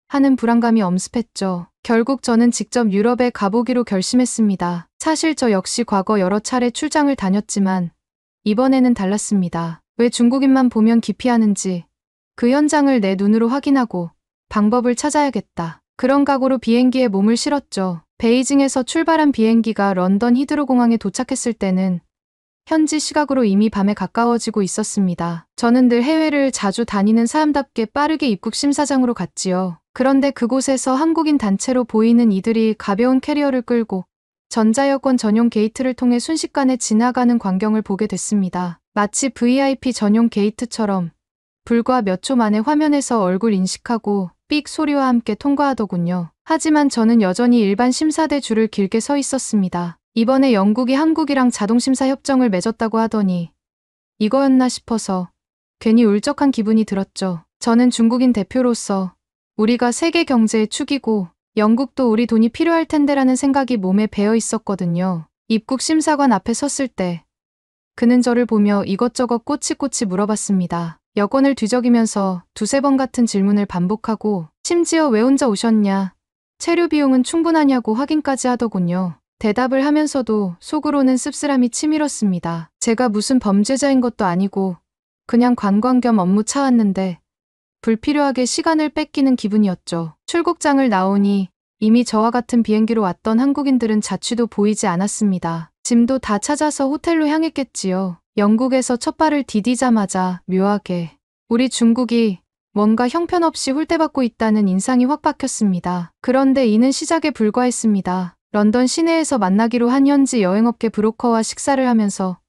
하는 불안감이 엄습했죠. 결국 저는 직접 유럽에 가보기로 결심했습니다. 사실 저 역시 과거 여러 차례 출장을 다녔지만 이번에는 달랐습니다. 왜 중국인만 보면 기피하는지 그 현장을 내 눈으로 확인하고 방법을 찾아야겠다. 그런 각오로 비행기에 몸을 실었죠. 베이징에서 출발한 비행기가 런던 히드로공항에 도착했을 때는 현지 시각으로 이미 밤에 가까워지고 있었습니다. 저는 늘 해외를 자주 다니는 사람답게 빠르게 입국 심사장으로 갔지요. 그런데 그곳에서 한국인 단체로 보이는 이들이 가벼운 캐리어를 끌고 전자여권 전용 게이트를 통해 순식간에 지나가는 광경을 보게 됐습니다. 마치 VIP 전용 게이트처럼 불과 몇 초 만에 화면에서 얼굴 인식하고 삑 소리와 함께 통과하더군요. 하지만 저는 여전히 일반 심사대 줄을 길게 서 있었습니다. 이번에 영국이 한국이랑 자동심사 협정을 맺었다고 하더니 이거였나 싶어서 괜히 울적한 기분이 들었죠. 저는 중국인 대표로서 우리가 세계 경제의 축이고 영국도 우리 돈이 필요할 텐데라는 생각이 몸에 배어 있었거든요. 입국 심사관 앞에 섰을 때 그는 저를 보며 이것저것 꼬치꼬치 물어봤습니다. 여권을 뒤적이면서 두세 번 같은 질문을 반복하고 심지어 왜 혼자 오셨냐, 체류 비용은 충분하냐고 확인까지 하더군요. 대답을 하면서도 속으로는 씁쓸함이 치밀었습니다. 제가 무슨 범죄자인 것도 아니고 그냥 관광 겸 업무 차왔는데 불필요하게 시간을 뺏기는 기분이었죠. 출국장을 나오니 이미 저와 같은 비행기로 왔던 한국인들은 자취도 보이지 않았습니다. 짐도 다 찾아서 호텔로 향했겠지요. 영국에서 첫 발을 디디자마자 묘하게 우리 중국이 뭔가 형편없이 홀대받고 있다는 인상이 확 박혔습니다. 그런데 이는 시작에 불과했습니다. 런던 시내에서 만나기로 한 현지 여행업계 브로커와 식사를 하면서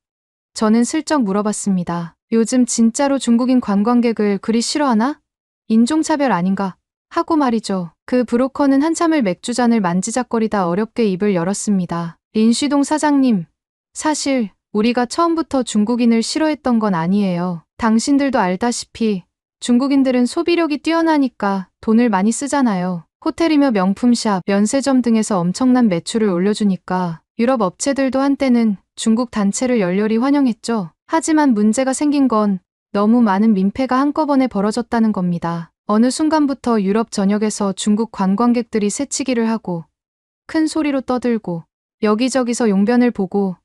저는 슬쩍 물어봤습니다. 요즘 진짜로 중국인 관광객을 그리 싫어하나? 인종차별 아닌가? 하고 말이죠. 그 브로커는 한참을 맥주잔을 만지작거리다 어렵게 입을 열었습니다. 린쉬동 사장님, 사실 우리가 처음부터 중국인을 싫어했던 건 아니에요. 당신들도 알다시피 중국인들은 소비력이 뛰어나니까 돈을 많이 쓰잖아요. 호텔이며 명품샵, 면세점 등에서 엄청난 매출을 올려주니까 유럽 업체들도 한때는 중국 단체를 열렬히 환영했죠. 하지만 문제가 생긴 건 너무 많은 민폐가 한꺼번에 벌어졌다는 겁니다. 어느 순간부터 유럽 전역에서 중국 관광객들이 새치기를 하고 큰 소리로 떠들고 여기저기서 용변을 보고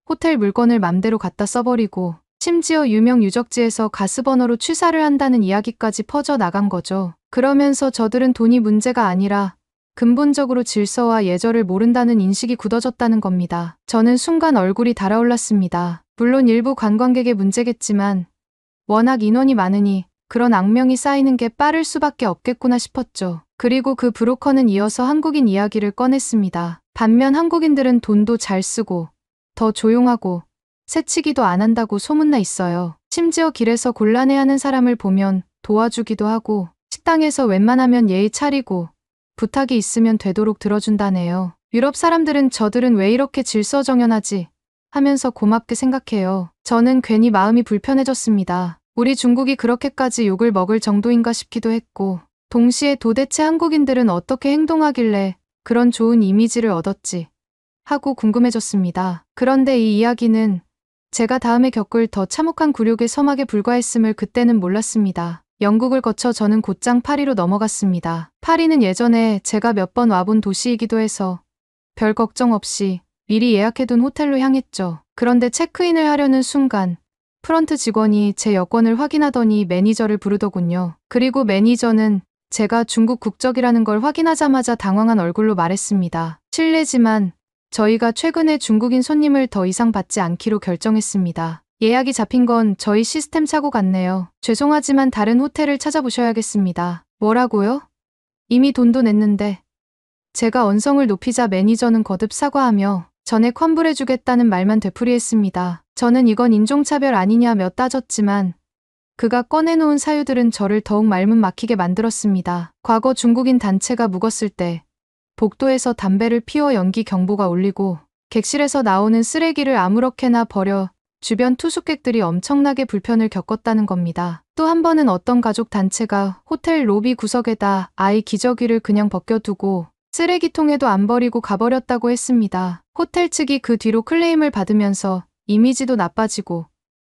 호텔 물건을 맘대로 갖다 써버리고 심지어 유명 유적지에서 가스버너로 취사를 한다는 이야기까지 퍼져나간 거죠. 그러면서 저들은 돈이 문제가 아니라 근본적으로 질서와 예절을 모른다는 인식이 굳어졌다는 겁니다. 저는 순간 얼굴이 달아올랐습니다. 물론 일부 관광객의 문제겠지만 워낙 인원이 많으니 그런 악명이 쌓이는 게 빠를 수밖에 없겠구나 싶었죠. 그리고 그 브로커는 이어서 한국인 이야기를 꺼냈습니다. 반면 한국인들은 돈도 잘 쓰고 더 조용하고 새치기도 안 한다고 소문나 있어요. 심지어 길에서 곤란해하는 사람을 보면 도와주기도 하고 식당에서 웬만하면 예의 차리고 부탁이 있으면 되도록 들어준다네요. 유럽 사람들은 저들은 왜 이렇게 질서정연하지 하면서 고맙게 생각해요. 저는 괜히 마음이 불편해졌습니다. 우리 중국이 그렇게까지 욕을 먹을 정도인가 싶기도 했고 동시에 도대체 한국인들은 어떻게 행동하길래 그런 좋은 이미지를 얻었지 하고 궁금해졌습니다. 그런데 이 이야기는 제가 다음에 겪을 더 참혹한 굴욕의 서막에 불과했음을 그때는 몰랐습니다. 영국을 거쳐 저는 곧장 파리로 넘어갔습니다. 파리는 예전에 제가 몇 번 와본 도시이기도 해서 별 걱정 없이 미리 예약해둔 호텔로 향했죠. 그런데 체크인을 하려는 순간 프런트 직원이 제 여권을 확인하더니 매니저를 부르더군요. 그리고 매니저는 제가 중국 국적이라는 걸 확인하자마자 당황한 얼굴로 말했습니다. 실례지만 저희가 최근에 중국인 손님을 더 이상 받지 않기로 결정했습니다. 예약이 잡힌 건 저희 시스템 착오 같네요. 죄송하지만 다른 호텔을 찾아보셔야겠습니다. 뭐라고요? 이미 돈도 냈는데. 제가 언성을 높이자 매니저는 거듭 사과하며 전액 환불해주겠다는 말만 되풀이했습니다. 저는 이건 인종차별 아니냐며 따졌지만 그가 꺼내놓은 사유들은 저를 더욱 말문 막히게 만들었습니다. 과거 중국인 단체가 묵었을 때 복도에서 담배를 피워 연기 경보가 울리고 객실에서 나오는 쓰레기를 아무렇게나 버려 주변 투숙객들이 엄청나게 불편을 겪었다는 겁니다. 또 한 번은 어떤 가족 단체가 호텔 로비 구석에다 아이 기저귀를 그냥 벗겨두고 쓰레기통에도 안 버리고 가버렸다고 했습니다. 호텔 측이 그 뒤로 클레임을 받으면서 이미지도 나빠지고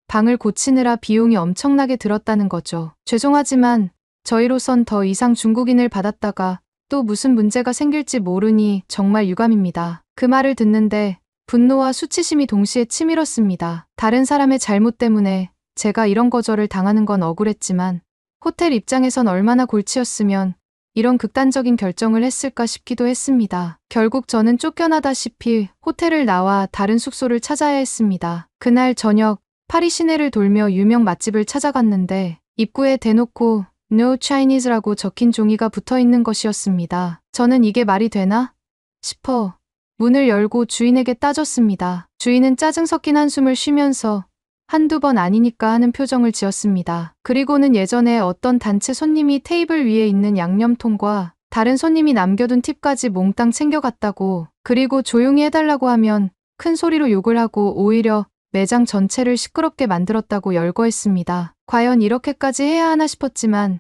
방을 고치느라 비용이 엄청나게 들었다는 거죠. 죄송하지만 저희로선 더 이상 중국인을 받았다가 또 무슨 문제가 생길지 모르니 정말 유감입니다. 그 말을 듣는데 분노와 수치심이 동시에 치밀었습니다. 다른 사람의 잘못 때문에 제가 이런 거절을 당하는 건 억울했지만 호텔 입장에선 얼마나 골치였으면 이런 극단적인 결정을 했을까 싶기도 했습니다. 결국 저는 쫓겨나다시피 호텔을 나와 다른 숙소를 찾아야 했습니다. 그날 저녁 파리 시내를 돌며 유명 맛집을 찾아갔는데 입구에 대놓고 No Chinese라고 적힌 종이가 붙어있는 것이었습니다. 저는 이게 말이 되나 싶어 문을 열고 주인에게 따졌습니다. 주인은 짜증 섞인 한숨을 쉬면서 한두 번 아니니까 하는 표정을 지었습니다. 그리고는 예전에 어떤 단체 손님이 테이블 위에 있는 양념통과 다른 손님이 남겨둔 팁까지 몽땅 챙겨갔다고, 그리고 조용히 해달라고 하면 큰 소리로 욕을 하고 오히려 매장 전체를 시끄럽게 만들었다고 열거했습니다. 과연 이렇게까지 해야 하나 싶었지만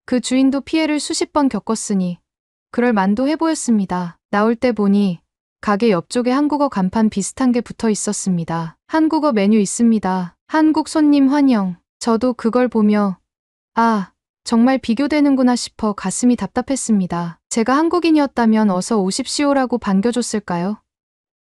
그 주인도 피해를 수십 번 겪었으니 그럴 만도 해 보였습니다. 나올 때 보니 가게 옆쪽에 한국어 간판 비슷한 게 붙어 있었습니다. 한국어 메뉴 있습니다. 한국 손님 환영. 저도 그걸 보며 아, 정말 비교되는구나 싶어 가슴이 답답했습니다. 제가 한국인이었다면 어서 오십시오라고 반겨줬을까요?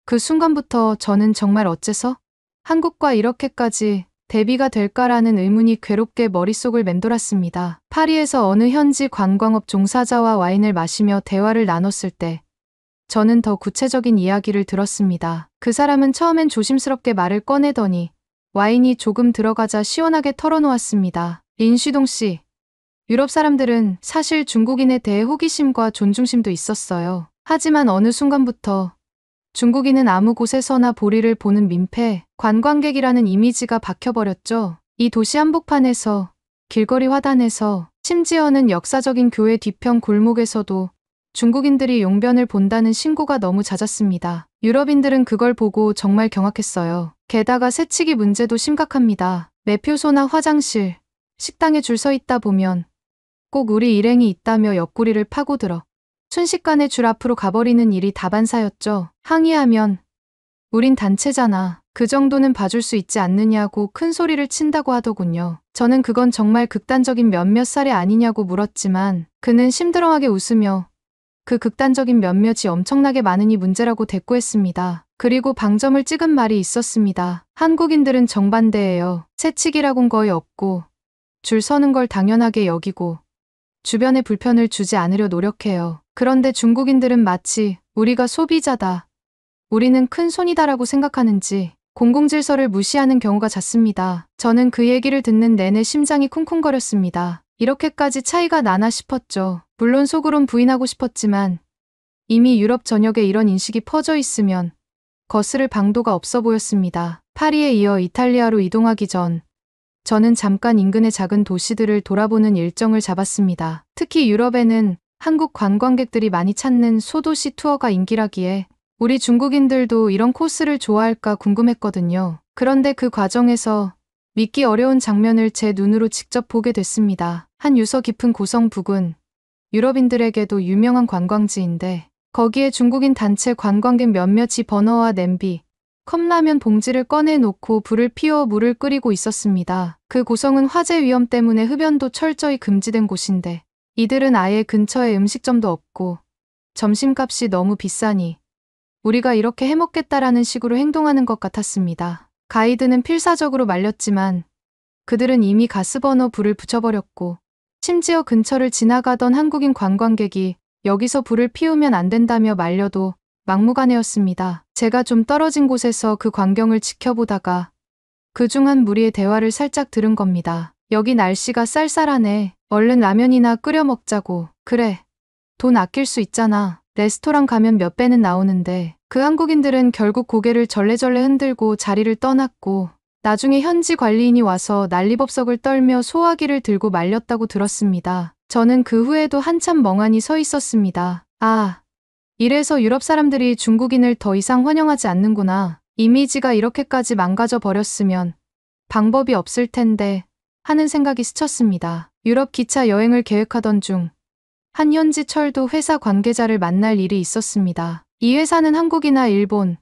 그 순간부터 저는 정말 어째서 한국과 이렇게까지 대비가 될까라는 의문이 괴롭게 머릿속을 맴돌았습니다. 파리에서 어느 현지 관광업 종사자와 와인을 마시며 대화를 나눴을 때 저는 더 구체적인 이야기를 들었습니다. 그 사람은 처음엔 조심스럽게 말을 꺼내더니 와인이 조금 들어가자 시원하게 털어놓았습니다. 린쉬동 씨, 유럽 사람들은 사실 중국인에 대해 호기심과 존중심도 있었어요. 하지만 어느 순간부터 중국인은 아무 곳에서나 보리를 보는 민폐, 관광객이라는 이미지가 박혀버렸죠. 이 도시 한복판에서, 길거리 화단에서, 심지어는 역사적인 교회 뒤편 골목에서도 중국인들이 용변을 본다는 신고가 너무 잦았습니다. 유럽인들은 그걸 보고 정말 경악했어요. 게다가 새치기 문제도 심각합니다. 매표소나 화장실, 식당에 줄 서 있다 보면 꼭 우리 일행이 있다며 옆구리를 파고들어 순식간에 줄 앞으로 가버리는 일이 다반사였죠. 항의하면 우린 단체잖아. 그 정도는 봐줄 수 있지 않느냐고 큰 소리를 친다고 하더군요. 저는 그건 정말 극단적인 몇몇 사례 아니냐고 물었지만 그는 심드렁하게 웃으며 그 극단적인 몇몇이 엄청나게 많으니 문제라고 대꾸했습니다. 그리고 방점을 찍은 말이 있었습니다. 한국인들은 정반대예요. 새치기라곤 거의 없고 줄 서는 걸 당연하게 여기고 주변에 불편을 주지 않으려 노력해요. 그런데 중국인들은 마치 우리가 소비자다, 우리는 큰 손이다라고 생각하는지 공공질서를 무시하는 경우가 잦습니다. 저는 그 얘기를 듣는 내내 심장이 쿵쿵거렸습니다. 이렇게까지 차이가 나나 싶었죠. 물론 속으론 부인하고 싶었지만 이미 유럽 전역에 이런 인식이 퍼져 있으면 거스를 방도가 없어 보였습니다. 파리에 이어 이탈리아로 이동하기 전 저는 잠깐 인근의 작은 도시들을 돌아보는 일정을 잡았습니다. 특히 유럽에는 한국 관광객들이 많이 찾는 소도시 투어가 인기라기에 우리 중국인들도 이런 코스를 좋아할까 궁금했거든요. 그런데 그 과정에서 믿기 어려운 장면을 제 눈으로 직접 보게 됐습니다. 한 유서 깊은 고성 부근, 유럽인들에게도 유명한 관광지인데 거기에 중국인 단체 관광객 몇몇이 버너와 냄비, 컵라면 봉지를 꺼내놓고 불을 피워 물을 끓이고 있었습니다. 그 고성은 화재 위험 때문에 흡연도 철저히 금지된 곳인데 이들은 아예 근처에 음식점도 없고 점심값이 너무 비싸니 우리가 이렇게 해먹겠다라는 식으로 행동하는 것 같았습니다. 가이드는 필사적으로 말렸지만 그들은 이미 가스버너 불을 붙여버렸고 심지어 근처를 지나가던 한국인 관광객이 여기서 불을 피우면 안 된다며 말려도 막무가내였습니다. 제가 좀 떨어진 곳에서 그 광경을 지켜보다가 그중 한 무리의 대화를 살짝 들은 겁니다. 여기 날씨가 쌀쌀하네. 얼른 라면이나 끓여 먹자고. 그래. 돈 아낄 수 있잖아. 레스토랑 가면 몇 배는 나오는데. 그 한국인들은 결국 고개를 절레절레 흔들고 자리를 떠났고 나중에 현지 관리인이 와서 난리법석을 떨며 소화기를 들고 말렸다고 들었습니다. 저는 그 후에도 한참 멍하니 서 있었습니다. 아, 이래서 유럽 사람들이 중국인을 더 이상 환영하지 않는구나. 이미지가 이렇게까지 망가져 버렸으면 방법이 없을 텐데 하는 생각이 스쳤습니다. 유럽 기차 여행을 계획하던 중 한 현지 철도 회사 관계자를 만날 일이 있었습니다. 이 회사는 한국이나 일본,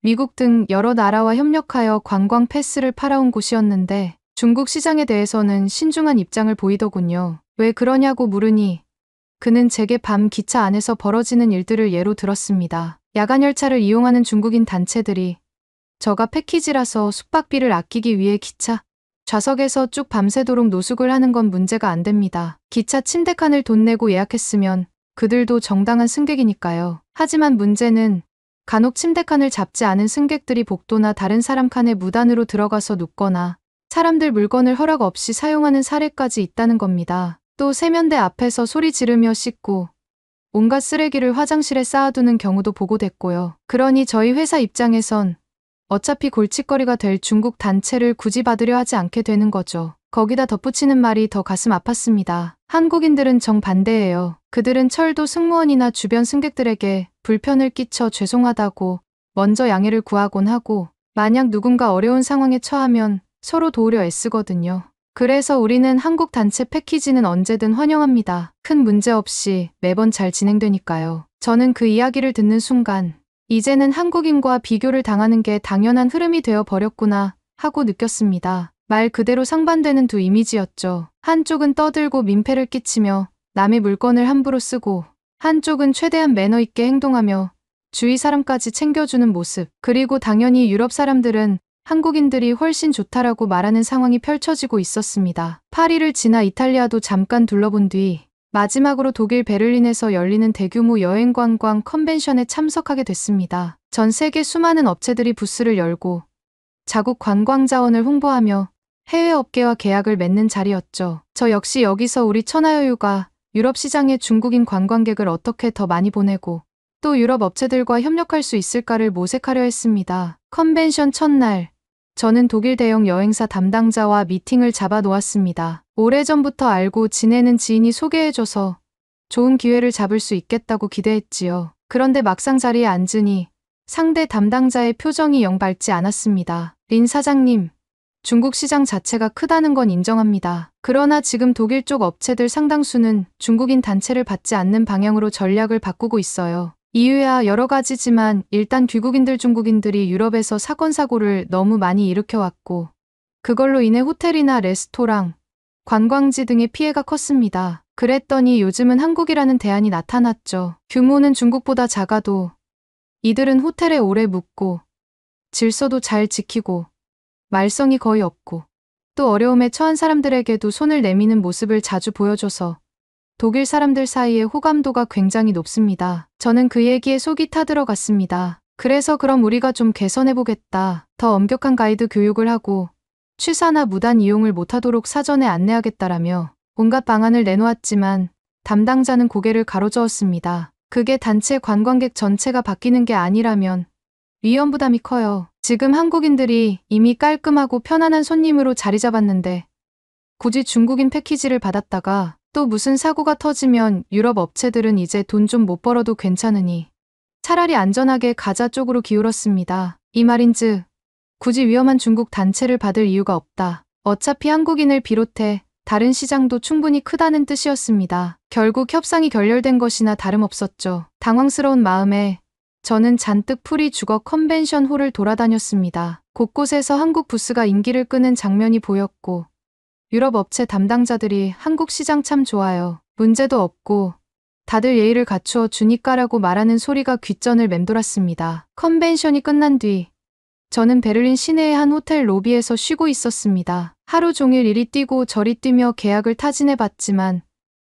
미국 등 여러 나라와 협력하여 관광 패스를 팔아온 곳이었는데 중국 시장에 대해서는 신중한 입장을 보이더군요. 왜 그러냐고 물으니 그는 제게 밤 기차 안에서 벌어지는 일들을 예로 들었습니다. 야간 열차를 이용하는 중국인 단체들이 저가 패키지라서 숙박비를 아끼기 위해 기차 좌석에서 쭉 밤새도록 노숙을 하는 건 문제가 안 됩니다. 기차 침대 칸을 돈 내고 예약했으면 그들도 정당한 승객이니까요. 하지만 문제는 간혹 침대 칸을 잡지 않은 승객들이 복도나 다른 사람 칸에 무단으로 들어가서 눕거나 사람들 물건을 허락 없이 사용하는 사례까지 있다는 겁니다. 또 세면대 앞에서 소리 지르며 씻고 온갖 쓰레기를 화장실에 쌓아두는 경우도 보고됐고요. 그러니 저희 회사 입장에선 어차피 골칫거리가 될 중국 단체를 굳이 받으려 하지 않게 되는 거죠. 거기다 덧붙이는 말이 더 가슴 아팠습니다. 한국인들은 정반대예요. 그들은 철도 승무원이나 주변 승객들에게 불편을 끼쳐 죄송하다고 먼저 양해를 구하곤 하고 만약 누군가 어려운 상황에 처하면 서로 도우려 애쓰거든요. 그래서 우리는 한국 단체 패키지는 언제든 환영합니다. 큰 문제 없이 매번 잘 진행되니까요. 저는 그 이야기를 듣는 순간 이제는 한국인과 비교를 당하는 게 당연한 흐름이 되어 버렸구나 하고 느꼈습니다. 말 그대로 상반되는 두 이미지였죠. 한쪽은 떠들고 민폐를 끼치며 남의 물건을 함부로 쓰고 한쪽은 최대한 매너 있게 행동하며 주위 사람까지 챙겨주는 모습. 그리고 당연히 유럽 사람들은 한국인들이 훨씬 좋다라고 말하는 상황이 펼쳐지고 있었습니다. 파리를 지나 이탈리아도 잠깐 둘러본 뒤 마지막으로 독일 베를린에서 열리는 대규모 여행관광 컨벤션에 참석하게 됐습니다. 전 세계 수많은 업체들이 부스를 열고 자국 관광 자원을 홍보하며 해외 업계와 계약을 맺는 자리였죠. 저 역시 여기서 우리 천하여유가 유럽 시장에 중국인 관광객을 어떻게 더 많이 보내고 또 유럽 업체들과 협력할 수 있을까를 모색하려 했습니다. 컨벤션 첫날, 저는 독일 대형 여행사 담당자와 미팅을 잡아 놓았습니다. 오래전부터 알고 지내는 지인이 소개해줘서 좋은 기회를 잡을 수 있겠다고 기대했지요. 그런데 막상 자리에 앉으니 상대 담당자의 표정이 영 밝지 않았습니다. 린 사장님, 중국 시장 자체가 크다는 건 인정합니다. 그러나 지금 독일 쪽 업체들 상당수는 중국인 단체를 받지 않는 방향으로 전략을 바꾸고 있어요. 이유야 여러 가지지만 일단 귀국인들 중국인들이 유럽에서 사건 사고를 너무 많이 일으켜왔고 그걸로 인해 호텔이나 레스토랑, 관광지 등의 피해가 컸습니다. 그랬더니 요즘은 한국이라는 대안이 나타났죠. 규모는 중국보다 작아도 이들은 호텔에 오래 묵고 질서도 잘 지키고 말썽이 거의 없고 또 어려움에 처한 사람들에게도 손을 내미는 모습을 자주 보여줘서 독일 사람들 사이의 호감도가 굉장히 높습니다. 저는 그 얘기에 속이 타들어갔습니다. 그래서 그럼 우리가 좀 개선해보겠다. 더 엄격한 가이드 교육을 하고 취사나 무단 이용을 못하도록 사전에 안내하겠다라며 온갖 방안을 내놓았지만 담당자는 고개를 가로저었습니다. 그게 단체 관광객 전체가 바뀌는 게 아니라면 위험 부담이 커요. 지금 한국인들이 이미 깔끔하고 편안한 손님으로 자리 잡았는데 굳이 중국인 패키지를 받았다가 또 무슨 사고가 터지면 유럽 업체들은 이제 돈 좀 못 벌어도 괜찮으니 차라리 안전하게 가자 쪽으로 기울었습니다. 이 말인즉 굳이 위험한 중국 단체를 받을 이유가 없다. 어차피 한국인을 비롯해 다른 시장도 충분히 크다는 뜻이었습니다. 결국 협상이 결렬된 것이나 다름없었죠. 당황스러운 마음에 저는 잔뜩 풀이 죽어 컨벤션 홀을 돌아다녔습니다. 곳곳에서 한국 부스가 인기를 끄는 장면이 보였고 유럽 업체 담당자들이 한국 시장 참 좋아요. 문제도 없고 다들 예의를 갖추어 주니까라고 말하는 소리가 귓전을 맴돌았습니다. 컨벤션이 끝난 뒤 저는 베를린 시내의 한 호텔 로비에서 쉬고 있었습니다. 하루 종일 이리 뛰고 저리 뛰며 계약을 타진해봤지만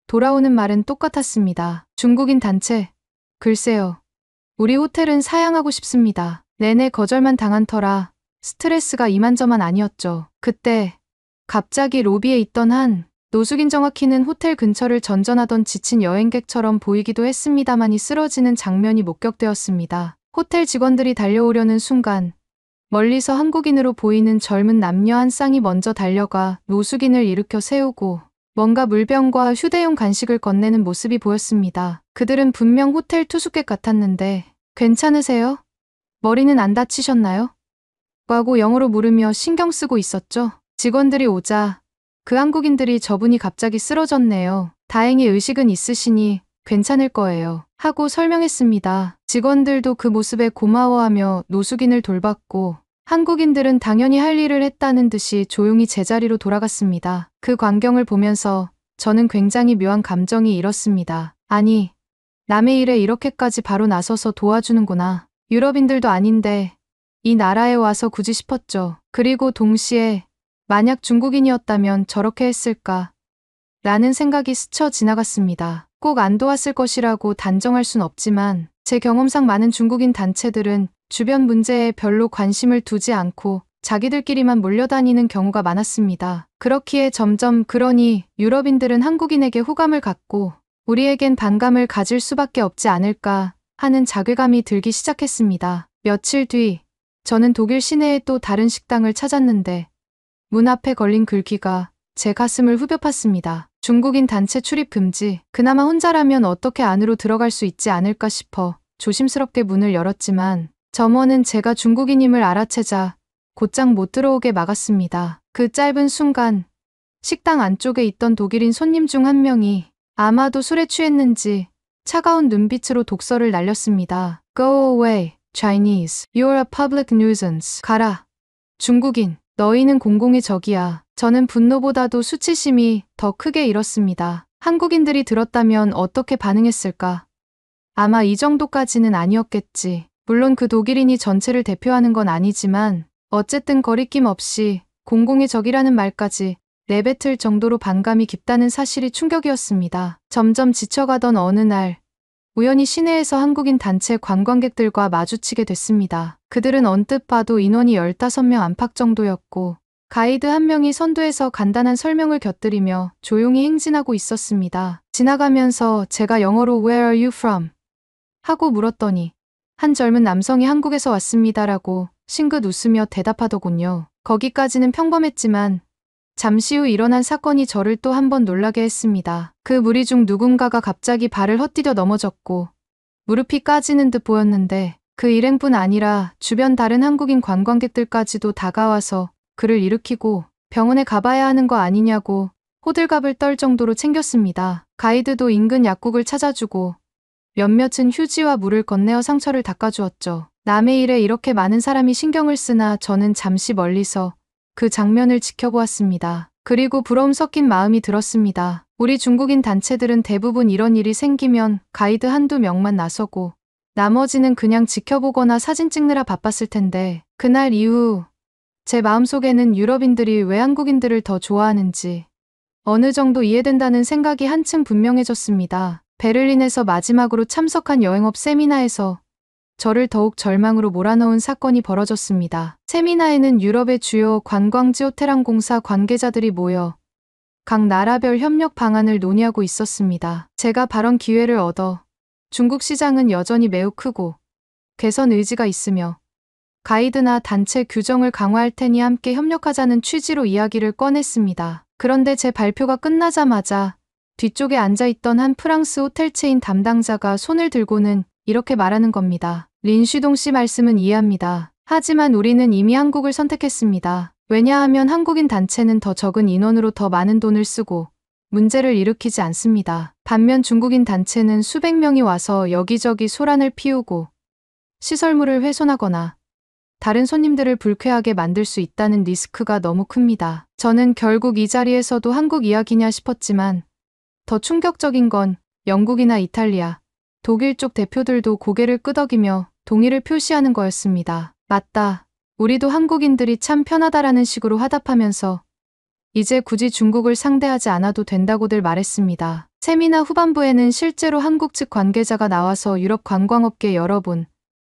돌아오는 말은 똑같았습니다. 중국인 단체? 글쎄요. 우리 호텔은 사양하고 싶습니다. 내내 거절만 당한 터라 스트레스가 이만저만 아니었죠. 그때 갑자기 로비에 있던 한 노숙인 정확히는 호텔 근처를 전전하던 지친 여행객처럼 보이기도 했습니다만이 쓰러지는 장면이 목격되었습니다. 호텔 직원들이 달려오려는 순간 멀리서 한국인으로 보이는 젊은 남녀 한 쌍이 먼저 달려가 노숙인을 일으켜 세우고 뭔가 물병과 휴대용 간식을 건네는 모습이 보였습니다. 그들은 분명 호텔 투숙객 같았는데 괜찮으세요? 머리는 안 다치셨나요? 라고 영어로 물으며 신경 쓰고 있었죠. 직원들이 오자 그 한국인들이 저분이 갑자기 쓰러졌네요. 다행히 의식은 있으시니 괜찮을 거예요. 하고 설명했습니다. 직원들도 그 모습에 고마워하며 노숙인을 돌봤고 한국인들은 당연히 할 일을 했다는 듯이 조용히 제자리로 돌아갔습니다. 그 광경을 보면서 저는 굉장히 묘한 감정이 일었습니다. 아니, 남의 일에 이렇게까지 바로 나서서 도와주는구나. 유럽인들도 아닌데 이 나라에 와서 굳이 싶었죠. 그리고 동시에 만약 중국인이었다면 저렇게 했을까? 라는 생각이 스쳐 지나갔습니다. 꼭 안 도왔을 것이라고 단정할 순 없지만 제 경험상 많은 중국인 단체들은 주변 문제에 별로 관심을 두지 않고 자기들끼리만 몰려다니는 경우가 많았습니다. 그렇기에 점점 그러니 유럽인들은 한국인에게 호감을 갖고 우리에겐 반감을 가질 수밖에 없지 않을까 하는 자괴감이 들기 시작했습니다. 며칠 뒤 저는 독일 시내의 또 다른 식당을 찾았는데 문 앞에 걸린 글귀가 제 가슴을 후벼 팠습니다. 중국인 단체 출입 금지. 그나마 혼자라면 어떻게 안으로 들어갈 수 있지 않을까 싶어 조심스럽게 문을 열었지만 점원은 제가 중국인임을 알아채자 곧장 못 들어오게 막았습니다. 그 짧은 순간 식당 안쪽에 있던 독일인 손님 중 한 명이 아마도 술에 취했는지 차가운 눈빛으로 독서를 날렸습니다. Go away, Chinese. You're a public nuisance. 가라. 중국인. 너희는 공공의 적이야. 저는 분노보다도 수치심이 더 크게 일었습니다. 한국인들이 들었다면 어떻게 반응했을까? 아마 이 정도까지는 아니었겠지. 물론 그 독일인이 전체를 대표하는 건 아니지만 어쨌든 거리낌 없이 공공의 적이라는 말까지 내뱉을 정도로 반감이 깊다는 사실이 충격이었습니다. 점점 지쳐가던 어느 날 우연히 시내에서 한국인 단체 관광객들과 마주치게 됐습니다. 그들은 언뜻 봐도 인원이 15명 안팎 정도였고 가이드 한 명이 선두에서 간단한 설명을 곁들이며 조용히 행진하고 있었습니다. 지나가면서 제가 영어로 Where are you from? 하고 물었더니 한 젊은 남성이 한국에서 왔습니다라고 싱긋 웃으며 대답하더군요. 거기까지는 평범했지만 잠시 후 일어난 사건이 저를 또 한 번 놀라게 했습니다. 그 무리 중 누군가가 갑자기 발을 헛디뎌 넘어졌고 무릎이 까지는 듯 보였는데 그 일행뿐 아니라 주변 다른 한국인 관광객들까지도 다가와서 그를 일으키고 병원에 가봐야 하는 거 아니냐고 호들갑을 떨 정도로 챙겼습니다. 가이드도 인근 약국을 찾아주고 몇몇은 휴지와 물을 건네어 상처를 닦아주었죠. 남의 일에 이렇게 많은 사람이 신경을 쓰나 저는 잠시 멀리서 그 장면을 지켜보았습니다. 그리고 부러움 섞인 마음이 들었습니다. 우리 중국인 단체들은 대부분 이런 일이 생기면 가이드 한두 명만 나서고 나머지는 그냥 지켜보거나 사진 찍느라 바빴을 텐데 그날 이후 제 마음속에는 유럽인들이 왜 한국인들을 더 좋아하는지 어느 정도 이해된다는 생각이 한층 분명해졌습니다. 베를린에서 마지막으로 참석한 여행업 세미나에서 저를 더욱 절망으로 몰아넣은 사건이 벌어졌습니다. 세미나에는 유럽의 주요 관광지 호텔 항공사 관계자들이 모여 각 나라별 협력 방안을 논의하고 있었습니다. 제가 발언 기회를 얻어 중국 시장은 여전히 매우 크고 개선 의지가 있으며 가이드나 단체 규정을 강화할 테니 함께 협력하자는 취지로 이야기를 꺼냈습니다. 그런데 제 발표가 끝나자마자 뒤쪽에 앉아있던 한 프랑스 호텔 체인 담당자가 손을 들고는 이렇게 말하는 겁니다. 린슈동 씨 말씀은 이해합니다. 하지만 우리는 이미 한국을 선택했습니다. 왜냐하면 한국인 단체는 더 적은 인원으로 더 많은 돈을 쓰고 문제를 일으키지 않습니다. 반면 중국인 단체는 수백 명이 와서 여기저기 소란을 피우고 시설물을 훼손하거나 다른 손님들을 불쾌하게 만들 수 있다는 리스크가 너무 큽니다. 저는 결국 이 자리에서도 한국 이야기냐 싶었지만 더 충격적인 건 영국이나 이탈리아, 독일 쪽 대표들도 고개를 끄덕이며 동의를 표시하는 거였습니다. 맞다. 우리도 한국인들이 참 편하다라는 식으로 화답하면서 이제 굳이 중국을 상대하지 않아도 된다고들 말했습니다. 세미나 후반부에는 실제로 한국 측 관계자가 나와서 유럽 관광업계 열어본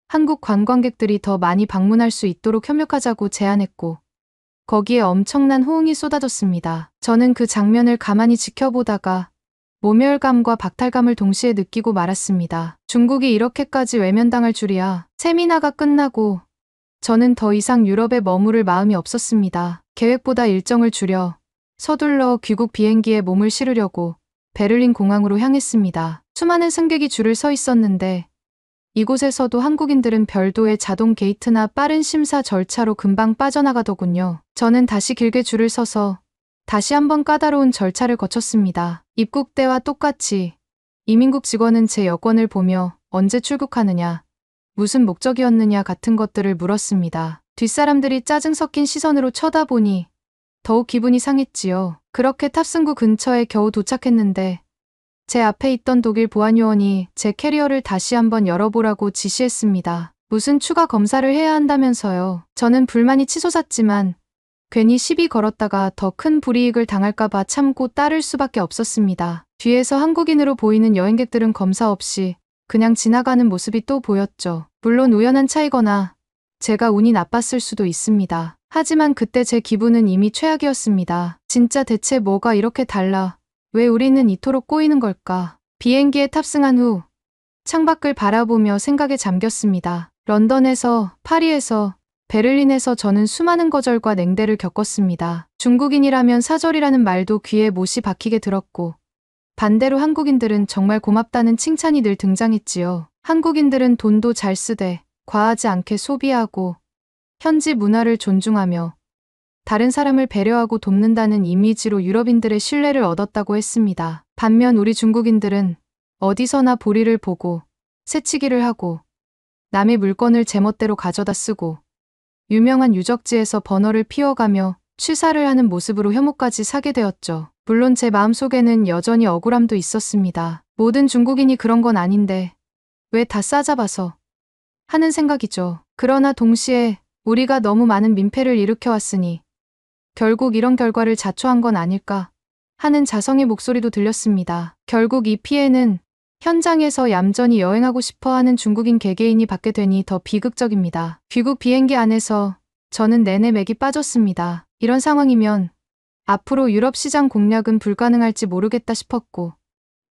한국 관광객들이 더 많이 방문할 수 있도록 협력하자고 제안했고 거기에 엄청난 호응이 쏟아졌습니다. 저는 그 장면을 가만히 지켜보다가 모멸감과 박탈감을 동시에 느끼고 말았습니다. 중국이 이렇게까지 외면당할 줄이야. 세미나가 끝나고 저는 더 이상 유럽에 머무를 마음이 없었습니다. 계획보다 일정을 줄여 서둘러 귀국 비행기에 몸을 실으려고 베를린 공항으로 향했습니다. 수많은 승객이 줄을 서 있었는데 이곳에서도 한국인들은 별도의 자동 게이트나 빠른 심사 절차로 금방 빠져나가더군요. 저는 다시 길게 줄을 서서 다시 한번 까다로운 절차를 거쳤습니다. 입국 때와 똑같이 이민국 직원은 제 여권을 보며 언제 출국하느냐, 무슨 목적이었느냐 같은 것들을 물었습니다. 뒷사람들이 짜증 섞인 시선으로 쳐다보니 더욱 기분이 상했지요. 그렇게 탑승구 근처에 겨우 도착했는데 제 앞에 있던 독일 보안요원이 제 캐리어를 다시 한번 열어보라고 지시했습니다. 무슨 추가 검사를 해야 한다면서요. 저는 불만이 치솟았지만 괜히 시비 걸었다가 더 큰 불이익을 당할까봐 참고 따를 수밖에 없었습니다. 뒤에서 한국인으로 보이는 여행객들은 검사 없이 그냥 지나가는 모습이 또 보였죠. 물론 우연한 차이거나 제가 운이 나빴을 수도 있습니다. 하지만 그때 제 기분은 이미 최악이었습니다. 진짜 대체 뭐가 이렇게 달라? 왜 우리는 이토록 꼬이는 걸까? 비행기에 탑승한 후 창밖을 바라보며 생각에 잠겼습니다. 런던에서, 파리에서, 베를린에서 저는 수많은 거절과 냉대를 겪었습니다. 중국인이라면 사절이라는 말도 귀에 못이 박히게 들었고 반대로 한국인들은 정말 고맙다는 칭찬이 늘 등장했지요. 한국인들은 돈도 잘 쓰되 과하지 않게 소비하고 현지 문화를 존중하며 다른 사람을 배려하고 돕는다는 이미지로 유럽인들의 신뢰를 얻었다고 했습니다. 반면 우리 중국인들은 어디서나 보리를 보고 새치기를 하고 남의 물건을 제멋대로 가져다 쓰고 유명한 유적지에서 버너를 피워가며 취사를 하는 모습으로 혐오까지 사게 되었죠. 물론 제 마음속에는 여전히 억울함도 있었습니다. 모든 중국인이 그런 건 아닌데 왜 다 싸잡아서 하는 생각이죠. 그러나 동시에 우리가 너무 많은 민폐를 일으켜왔으니 결국 이런 결과를 자초한 건 아닐까 하는 자성의 목소리도 들렸습니다. 결국 이 피해는 현장에서 얌전히 여행하고 싶어 하는 중국인 개개인이 받게 되니 더 비극적입니다. 귀국 비행기 안에서 저는 내내 맥이 빠졌습니다. 이런 상황이면 앞으로 유럽 시장 공략은 불가능할지 모르겠다 싶었고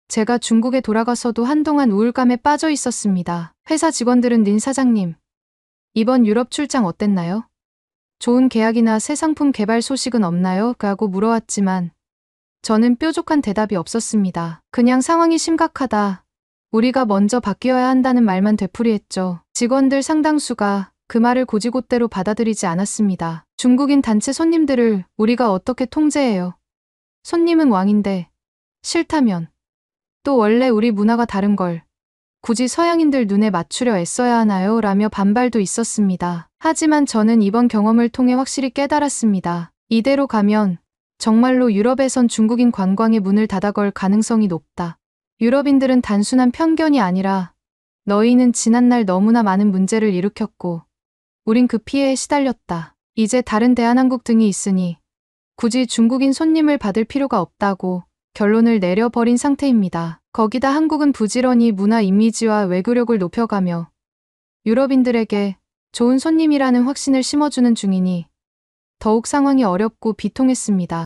제가 중국에 돌아가서도 한동안 우울감에 빠져 있었습니다. 회사 직원들은 린 사장님, 이번 유럽 출장 어땠나요? 좋은 계약이나 새 상품 개발 소식은 없나요? 라고 물어왔지만 저는 뾰족한 대답이 없었습니다. 그냥 상황이 심각하다. 우리가 먼저 바뀌어야 한다는 말만 되풀이했죠. 직원들 상당수가 그 말을 곧이곧대로 받아들이지 않았습니다. 중국인 단체 손님들을 우리가 어떻게 통제해요? 손님은 왕인데 싫다면 또 원래 우리 문화가 다른 걸 굳이 서양인들 눈에 맞추려 애써야 하나요? 라며 반발도 있었습니다. 하지만 저는 이번 경험을 통해 확실히 깨달았습니다. 이대로 가면 정말로 유럽에선 중국인 관광의 문을 닫아걸 가능성이 높다. 유럽인들은 단순한 편견이 아니라 너희는 지난날 너무나 많은 문제를 일으켰고 우린 그 피해에 시달렸다. 이제 다른 대한항공 등이 있으니 굳이 중국인 손님을 받을 필요가 없다고 결론을 내려버린 상태입니다. 거기다 한국은 부지런히 문화 이미지와 외교력을 높여가며 유럽인들에게 좋은 손님이라는 확신을 심어주는 중이니 더욱 상황이 어렵고 비통했습니다.